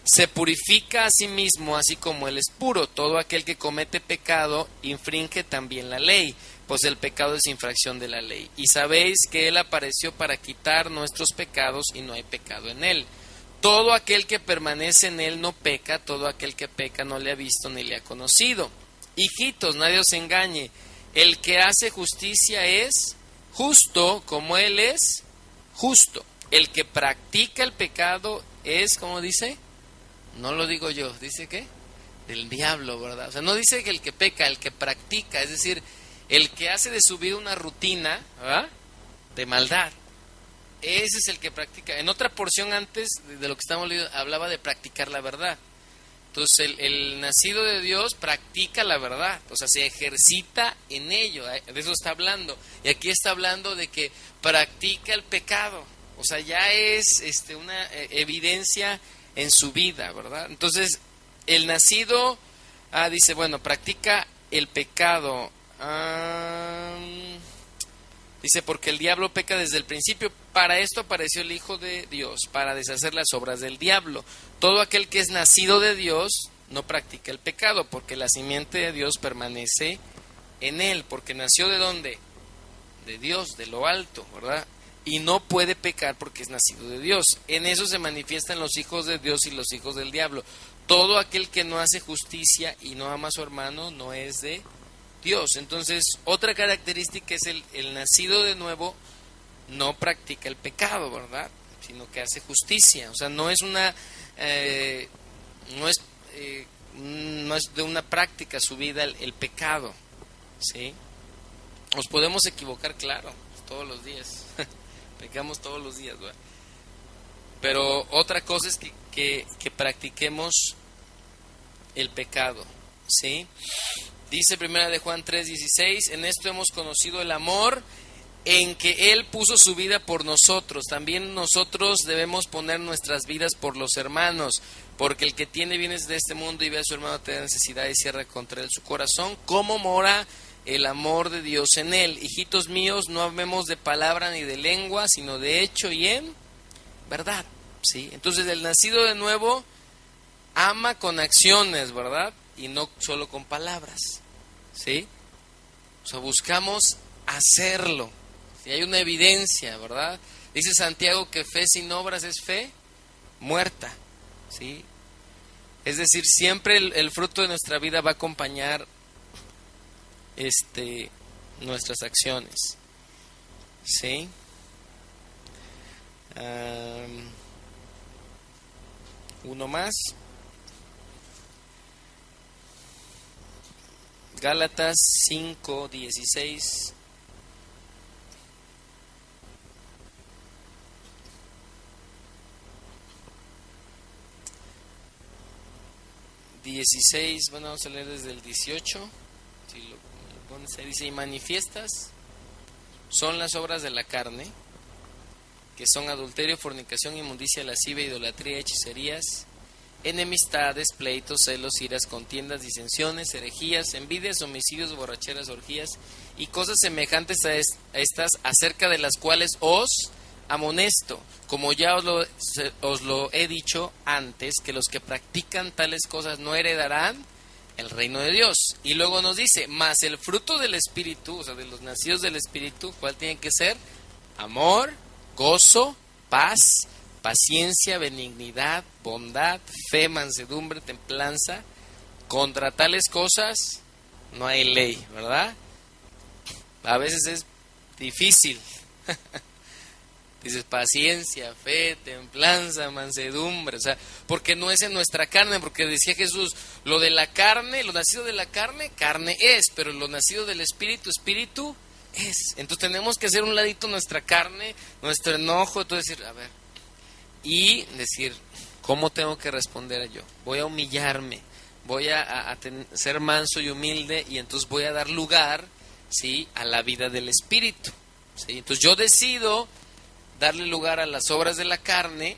se purifica a sí mismo, así como Él es puro. Todo aquel que comete pecado infringe también la ley, pues el pecado es infracción de la ley. Y sabéis que Él apareció para quitar nuestros pecados y no hay pecado en Él. Todo aquel que permanece en Él no peca, todo aquel que peca no le ha visto ni le ha conocido. Hijitos, nadie os engañe, el que hace justicia es justo como Él es justo. El que practica el pecado es, ¿cómo dice? No lo digo yo, ¿dice qué? Del diablo, ¿verdad? O sea, no dice que el que peca, el que practica, es decir, el que hace de su vida una rutina, ¿verdad?, de maldad. Ese es el que practica. En otra porción antes de lo que estamos leyendo, hablaba de practicar la verdad. Entonces, el nacido de Dios practica la verdad, o sea, se ejercita en ello, de eso está hablando. Y aquí está hablando de que practica el pecado, o sea, ya es una evidencia en su vida, ¿verdad? Entonces, el nacido, dice, bueno, practica el pecado. Dice, porque el diablo peca desde el principio. Para esto apareció el Hijo de Dios, para deshacer las obras del diablo. Todo aquel que es nacido de Dios no practica el pecado, porque la simiente de Dios permanece en él. Porque nació ¿de dónde? De Dios, de lo alto, ¿verdad? Y no puede pecar porque es nacido de Dios. En eso se manifiestan los hijos de Dios y los hijos del diablo. Todo aquel que no hace justicia y no ama a su hermano no es de Dios. Entonces, otra característica es el nacido de nuevo no practica el pecado, ¿verdad? Sino que hace justicia. O sea, no es de una práctica su vida el pecado, ¿sí? Nos podemos equivocar, claro, todos los días. Pecamos todos los días, ¿verdad? Pero otra cosa es que practiquemos el pecado, ¿sí? Dice 1 de Juan 3:16, en esto hemos conocido el amor en que Él puso su vida por nosotros. También nosotros debemos poner nuestras vidas por los hermanos, porque el que tiene bienes de este mundo y ve a su hermano tener necesidad y cierra contra él su corazón, ¿cómo mora el amor de Dios en él? Hijitos míos, no amemos de palabra ni de lengua, sino de hecho y en verdad, ¿sí? Entonces el nacido de nuevo ama con acciones, ¿verdad? Y no solo con palabras, ¿sí? O sea, buscamos hacerlo. Si hay una evidencia, ¿verdad? Dice Santiago que fe sin obras es fe muerta, ¿sí? Es decir, siempre el fruto de nuestra vida va a acompañar nuestras acciones, ¿sí? Uno más. Gálatas 5:16. Bueno, vamos a leer desde el 18. Si lo pones ahí, dice, y manifiestas son las obras de la carne, que son adulterio, fornicación, inmundicia, lascivia, idolatría, hechicerías, enemistades, pleitos, celos, iras, contiendas, disensiones, herejías, envidias, homicidios, borracheras, orgías y cosas semejantes a estas, acerca de las cuales os amonesto, como ya os lo he dicho antes, que los que practican tales cosas no heredarán el reino de Dios. Y luego nos dice, mas el fruto del Espíritu, o sea, de los nacidos del Espíritu, ¿cuál tiene que ser? Amor, gozo, paz, paciencia, benignidad, bondad, fe, mansedumbre, templanza. Contra tales cosas no hay ley, ¿verdad? A veces es difícil. Dices paciencia, fe, templanza, mansedumbre, o sea, porque no es en nuestra carne, porque decía Jesús, lo de la carne, lo nacido de la carne, carne es, pero lo nacido del Espíritu, Espíritu es. Entonces tenemos que hacer un ladito nuestra carne, nuestro enojo, entonces decir, a ver, y decir, ¿cómo tengo que responder yo? Voy a humillarme, voy a ser manso y humilde, y entonces voy a dar lugar, ¿sí?, a la vida del Espíritu, ¿sí? Entonces yo decido darle lugar a las obras de la carne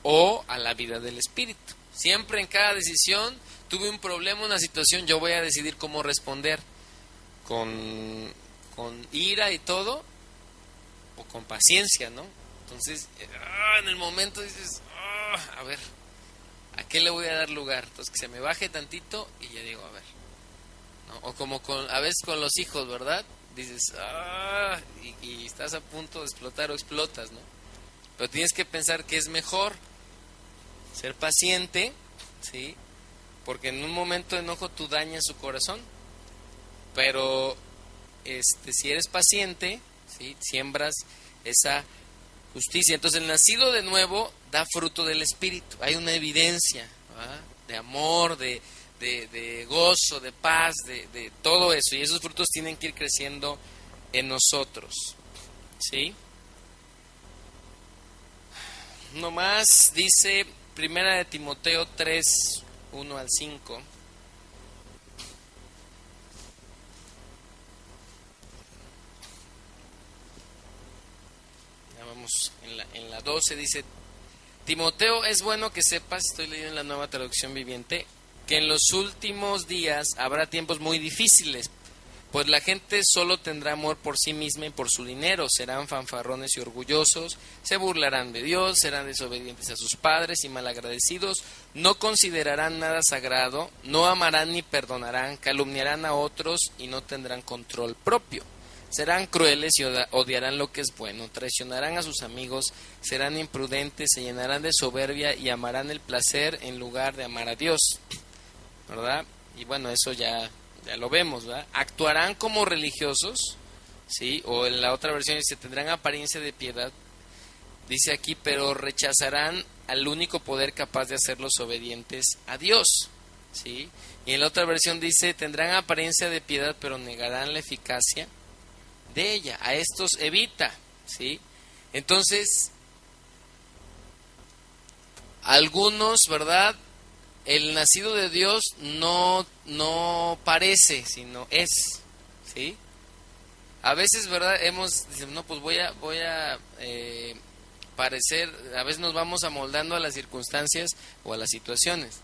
o a la vida del Espíritu. Siempre en cada decisión, tuve un problema, una situación, yo voy a decidir cómo responder, con ira y todo, o con paciencia, ¿no? Entonces, en el momento dices, a ver, ¿a qué le voy a dar lugar? Entonces que se me baje tantito y ya digo, a ver, ¿no? O como a veces con los hijos, ¿verdad? Dices, y estás a punto de explotar o explotas, ¿no? Pero tienes que pensar que es mejor ser paciente, ¿sí? Porque en un momento de enojo tú dañas su corazón, pero si eres paciente, ¿sí? Siembras esa justicia. Entonces el nacido de nuevo da fruto del Espíritu. Hay una evidencia, ¿verdad? De amor, de gozo, de paz, de todo eso. Y esos frutos tienen que ir creciendo en nosotros, ¿sí? No más dice Primera de Timoteo 3, 1 al 5. Ya vamos en la 12, dice: Timoteo, es bueno que sepas, estoy leyendo en la Nueva Traducción Viviente, que en los últimos días habrá tiempos muy difíciles, pues la gente solo tendrá amor por sí misma y por su dinero, serán fanfarrones y orgullosos, se burlarán de Dios, serán desobedientes a sus padres y malagradecidos, no considerarán nada sagrado, no amarán ni perdonarán, calumniarán a otros y no tendrán control propio. Serán crueles y odiarán lo que es bueno, traicionarán a sus amigos, serán imprudentes, se llenarán de soberbia y amarán el placer en lugar de amar a Dios, ¿verdad? Y bueno, eso ya lo vemos, ¿verdad? Actuarán como religiosos, ¿sí? O en la otra versión dice, tendrán apariencia de piedad, dice aquí, pero rechazarán al único poder capaz de hacerlos obedientes a Dios, ¿sí? Y en la otra versión dice, tendrán apariencia de piedad, pero negarán la eficacia de ella. A estos evita, ¿sí? Entonces, algunos, ¿verdad? El nacido de Dios no parece, sino es, ¿sí? A veces, ¿verdad? Dicen, no, pues voy a parecer, a veces nos vamos amoldando a las circunstancias o a las situaciones.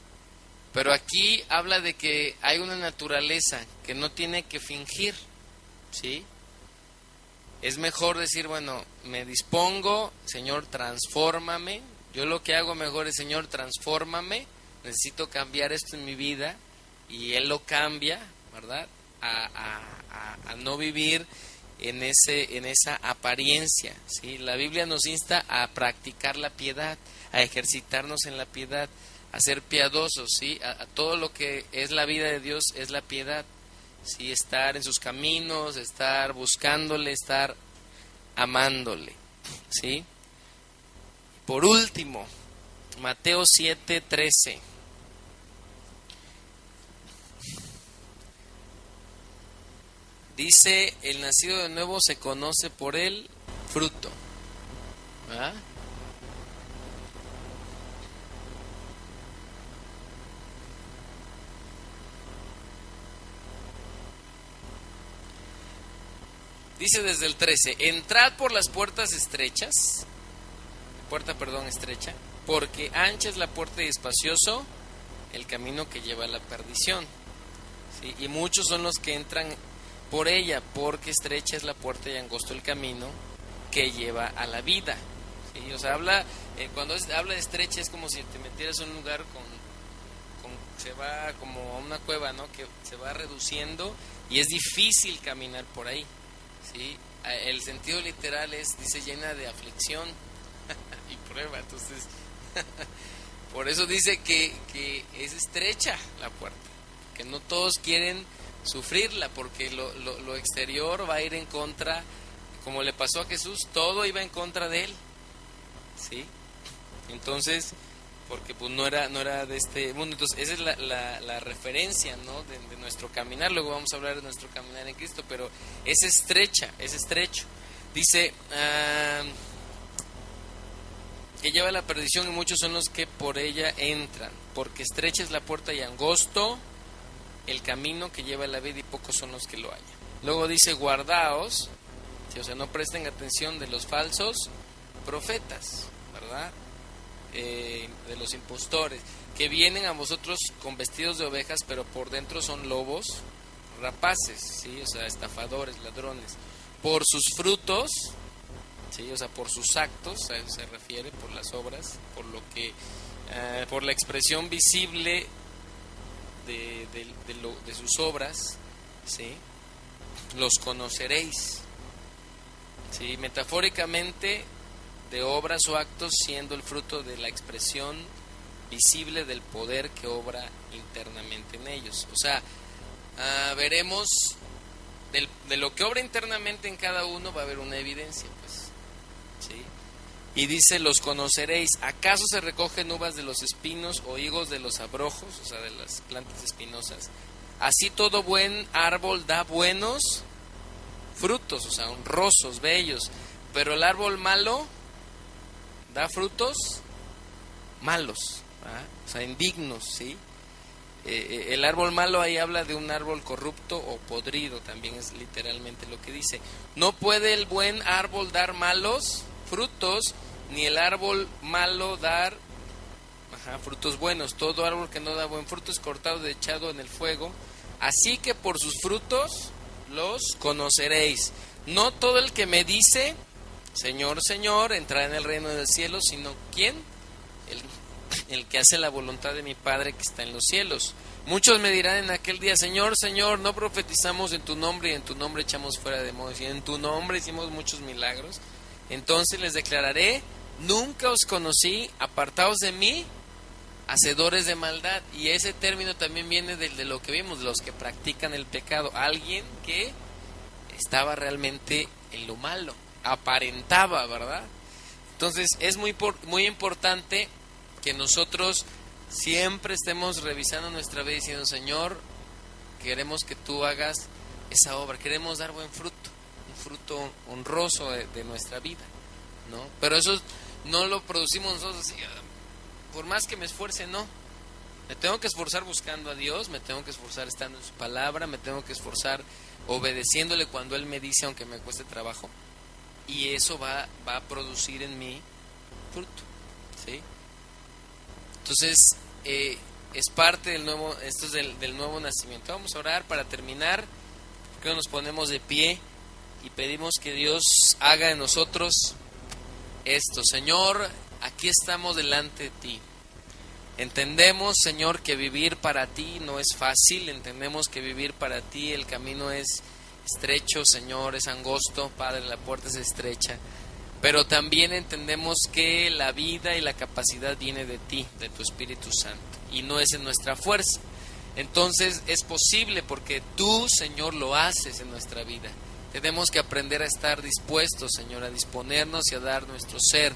Pero aquí habla de que hay una naturaleza que no tiene que fingir, ¿sí? Es mejor decir, bueno, me dispongo, Señor, transfórmame. Yo lo que hago mejor es, Señor, transfórmame. Necesito cambiar esto en mi vida, y Él lo cambia, ¿verdad? A no vivir en esa apariencia, ¿sí? La Biblia nos insta a practicar la piedad, a ejercitarnos en la piedad, a ser piadosos, ¿sí? A todo lo que es la vida de Dios es la piedad, ¿sí? Estar en sus caminos, estar buscándole, estar amándole, ¿sí? Por último, Mateo 7:13. Dice, el nacido de nuevo se conoce por el fruto, ¿verdad? Dice desde el 13, entrad por las puertas estrecha, porque ancha es la puerta y espacioso el camino que lleva a la perdición, ¿sí? Y muchos son los que entran por ella, porque estrecha es la puerta y angosto el camino que lleva a la vida, ¿sí? O sea, cuando habla de estrecha es como si te metieras en un lugar se va como a una cueva, ¿no? Que se va reduciendo y es difícil caminar por ahí, ¿sí? El sentido literal dice llena de aflicción y prueba. Entonces por eso dice que es estrecha la puerta, que no todos quieren sufrirla, porque lo exterior va a ir en contra, como le pasó a Jesús, todo iba en contra de él, ¿sí? Entonces, porque pues no era de este mundo. Entonces esa es la referencia, ¿no? de nuestro caminar. Luego vamos a hablar de nuestro caminar en Cristo, pero es estrecha, es estrecho. Dice que lleva a la perdición, y muchos son los que por ella entran, porque estrecha es la puerta y angosto el camino que lleva a la vida, y pocos son los que lo hallan. Luego dice, guardaos, ¿sí? O sea, no presten atención de los falsos profetas, ¿verdad? de los impostores, que vienen a vosotros con vestidos de ovejas, pero por dentro son lobos rapaces, ¿sí? O sea, estafadores, ladrones. Por sus frutos, ¿sí? O sea, por sus actos, a eso se refiere, por las obras, por lo que, por la expresión visible de sus obras, ¿sí? Los conoceréis, ¿sí? Metafóricamente, de obras o actos siendo el fruto de la expresión visible del poder que obra internamente en ellos. O sea, veremos de lo que obra internamente en cada uno, va a haber una evidencia, pues, ¿sí? Y dice, los conoceréis. ¿Acaso se recogen uvas de los espinos o higos de los abrojos, o sea, de las plantas espinosas? Así todo buen árbol da buenos frutos, o sea, honrosos, bellos, pero el árbol malo da frutos malos, ¿verdad? O sea, indignos, ¿sí? El árbol malo ahí habla de un árbol corrupto o podrido, también es literalmente lo que dice. No puede el buen árbol dar malos frutos, ni el árbol malo dar frutos buenos. Todo árbol que no da buen fruto es cortado y echado en el fuego. Así que por sus frutos los conoceréis. No todo el que me dice, Señor, Señor, entrará en el reino del cielo, sino ¿quién? El que hace la voluntad de mi Padre que está en los cielos. Muchos me dirán en aquel día, Señor, Señor, no profetizamos en tu nombre y en tu nombre echamos fuera demonios y en tu nombre hicimos muchos milagros. Entonces les declararé, nunca os conocí, apartaos de mí, hacedores de maldad. Y ese término también viene de lo que vimos, de los que practican el pecado. Alguien que estaba realmente en lo malo, aparentaba, ¿verdad? Entonces es muy importante que nosotros siempre estemos revisando nuestra vida diciendo, Señor, queremos que tú hagas esa obra, queremos dar buen fruto, un fruto honroso de nuestra vida, ¿no? Pero eso no lo producimos nosotros así, por más que me esfuerce, no. Me tengo que esforzar buscando a Dios, me tengo que esforzar estando en su palabra, me tengo que esforzar obedeciéndole cuando Él me dice, aunque me cueste trabajo, y eso va a producir en mí fruto, ¿sí? Entonces, es parte del nuevo, esto es del nuevo nacimiento. Vamos a orar para terminar. ¿Por qué no nos ponemos de pie y pedimos que Dios haga en nosotros esto? Señor, aquí estamos delante de ti. Entendemos, Señor, que vivir para ti no es fácil. Entendemos que vivir para ti el camino es estrecho, Señor, es angosto. Padre, la puerta es estrecha. Pero también entendemos que la vida y la capacidad viene de ti, de tu Espíritu Santo, y no es en nuestra fuerza. Entonces es posible porque tú, Señor, lo haces en nuestra vida. Tenemos que aprender a estar dispuestos, Señor, a disponernos y a dar nuestro ser.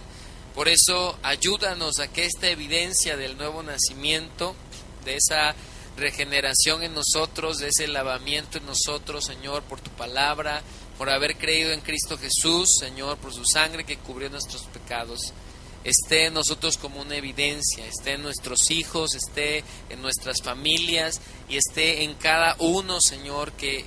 Por eso ayúdanos a que esta evidencia del nuevo nacimiento, de esa regeneración en nosotros, de ese lavamiento en nosotros, Señor, por tu palabra, por haber creído en Cristo Jesús, Señor, por su sangre que cubrió nuestros pecados, esté en nosotros como una evidencia, esté en nuestros hijos, esté en nuestras familias y esté en cada uno, Señor, que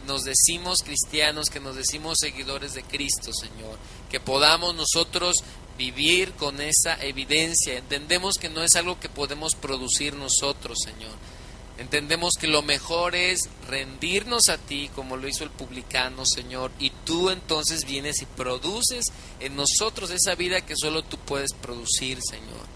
nos decimos cristianos, que nos decimos seguidores de Cristo, Señor, que podamos nosotros vivir con esa evidencia. Entendemos que no es algo que podemos producir nosotros, Señor. Entendemos que lo mejor es rendirnos a ti como lo hizo el publicano, Señor, y tú entonces vienes y produces en nosotros esa vida que solo tú puedes producir, Señor.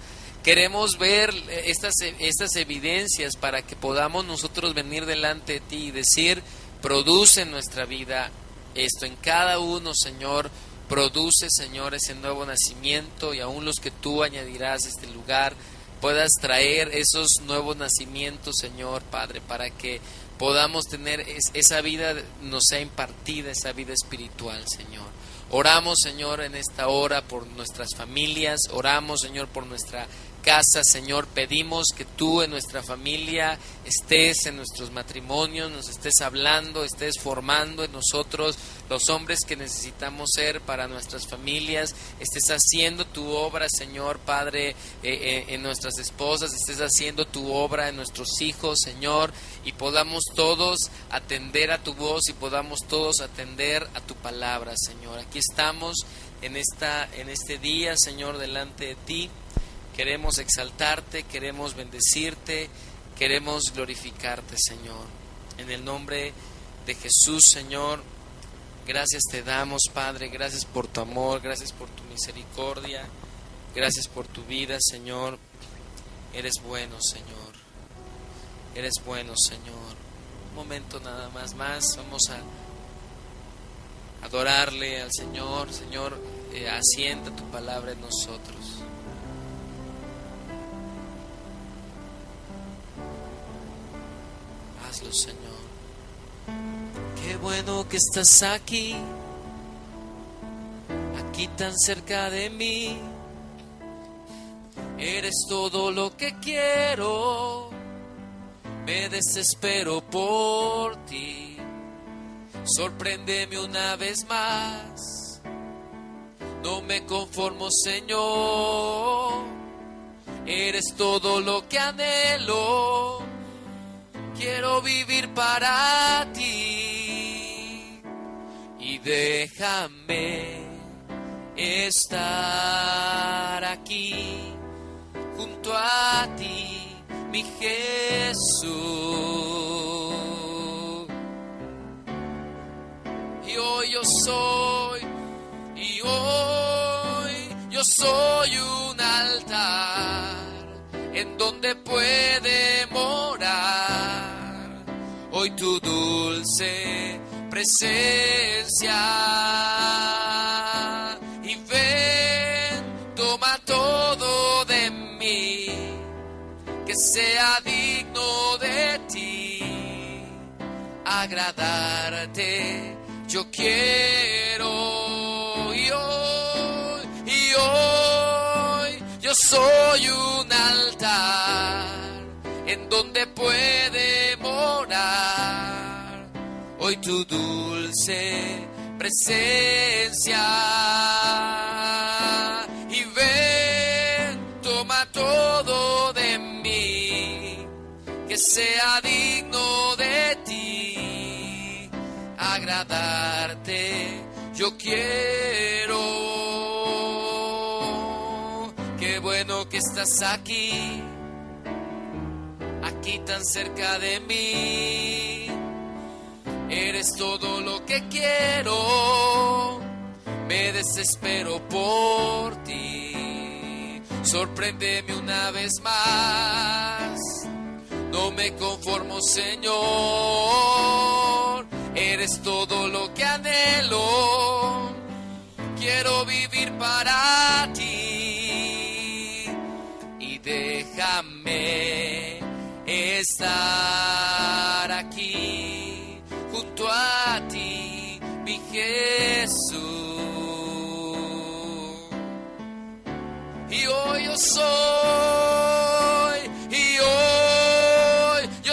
Queremos ver estas evidencias para que podamos nosotros venir delante de ti y decir, produce en nuestra vida esto, en cada uno, Señor, produce, Señor, ese nuevo nacimiento, y aún los que tú añadirás a este lugar, puedas traer esos nuevos nacimientos, Señor, Padre, para que podamos tener esa vida, nos sea impartida, esa vida espiritual, Señor. Oramos, Señor, en esta hora por nuestras familias, oramos, Señor, por nuestra casa, Señor, pedimos que tú en nuestra familia estés, en nuestros matrimonios, nos estés hablando, estés formando en nosotros los hombres que necesitamos ser para nuestras familias, estés haciendo tu obra, Señor, Padre, en nuestras esposas, estés haciendo tu obra en nuestros hijos, Señor, y podamos todos atender a tu voz y podamos todos atender a tu palabra, Señor. Aquí estamos en este día, Señor, delante de ti. Queremos exaltarte, queremos bendecirte, queremos glorificarte, Señor. En el nombre de Jesús, Señor, gracias te damos, Padre, gracias por tu amor, gracias por tu misericordia, gracias por tu vida, Señor. Eres bueno, Señor. Eres bueno, Señor. Un momento nada más, vamos a adorarle al Señor. Señor, asienta tu palabra en nosotros. Hazlo, Señor. Qué bueno que estás aquí, aquí tan cerca de mí. Eres todo lo que quiero, me desespero por ti. Sorpréndeme una vez más, no me conformo, Señor. Eres todo lo que anhelo, quiero vivir para ti. Y déjame estar aquí junto a ti, mi Jesús. Y hoy yo soy un altar en donde puede morar hoy tu dulce presencia. Y ven, toma todo de mí, que sea digno de ti, agradarte yo quiero. Y hoy yo soy un altar en donde puede morar hoy tu dulce presencia. Y ven, toma todo de mí, que sea digno de ti, agradarte yo quiero. Qué bueno que estás aquí, aquí tan cerca de mí. Eres todo lo que quiero, me desespero por ti. Sorpréndeme una vez más, no me conformo, Señor. Eres todo lo que anhelo, quiero vivir para ti. Y déjame estar aquí junto a ti, mi Jesús. Y hoy yo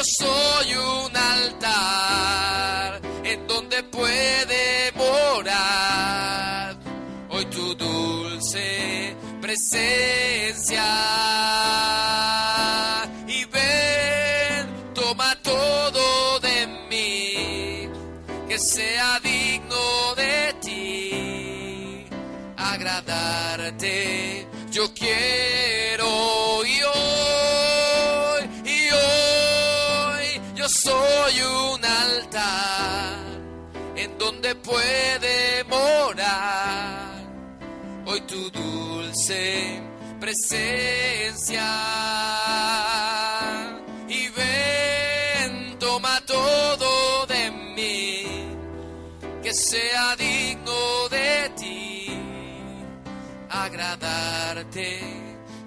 soy un altar en donde puede morar hoy tu dulce presencia. Y ven, toma todo de mí, que sea digno de ti, agradarte yo quiero. Y hoy yo soy un altar en donde puede morar hoy tu dulce presencia. Y ven, toma todo de mí, que sea digno de ti, agradarte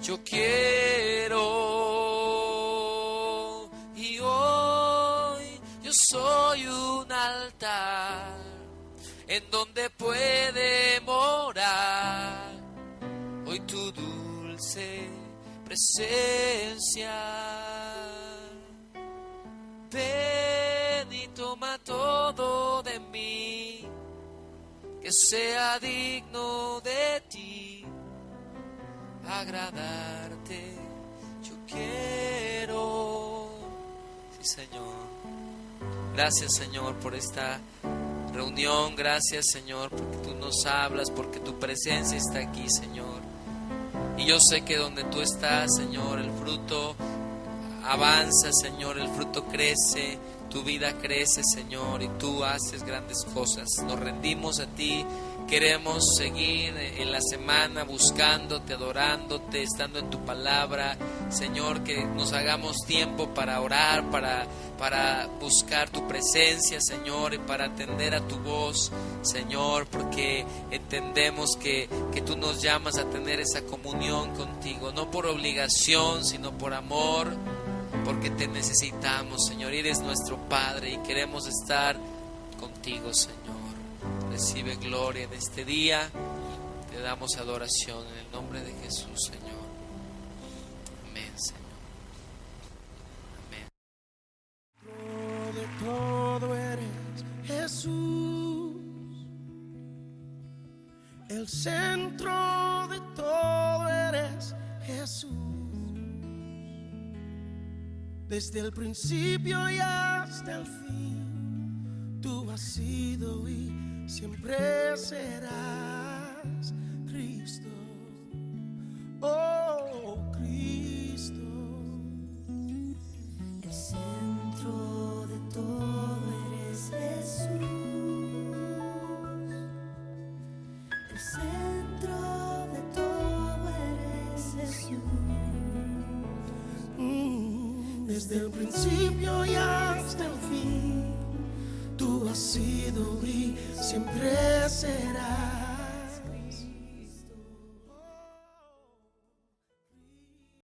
yo quiero. Y hoy yo soy un altar en donde puede morar hoy tu dulce presencia. Ven y toma todo de mí, que sea digno de ti, agradarte yo quiero. Sí, Señor. Gracias, Señor, por esta reunión. Gracias, Señor, porque tú nos hablas, porque tu presencia está aquí, Señor. Y yo sé que donde tú estás, Señor, el fruto avanza, Señor, el fruto crece, tu vida crece, Señor, y tú haces grandes cosas. Nos rendimos a ti. Queremos seguir en la semana buscándote, adorándote, estando en tu palabra. Señor, que nos hagamos tiempo para orar, para buscar tu presencia, Señor, y para atender a tu voz, Señor, porque entendemos que tú nos llamas a tener esa comunión contigo, no por obligación, sino por amor, porque te necesitamos, Señor. Eres nuestro Padre y queremos estar contigo, Señor. Recibe gloria en este día. Te damos adoración en el nombre de Jesús, Señor. Amén, Señor. Amén. De todo eres Jesús. El centro de todo eres Jesús. Desde el principio y hasta el fin, tú has sido y siempre serás Cristo, oh Cristo. El centro de todo eres Jesús. El centro de todo eres Jesús. Desde el principio y hasta el fin, tú has sido y siempre serás.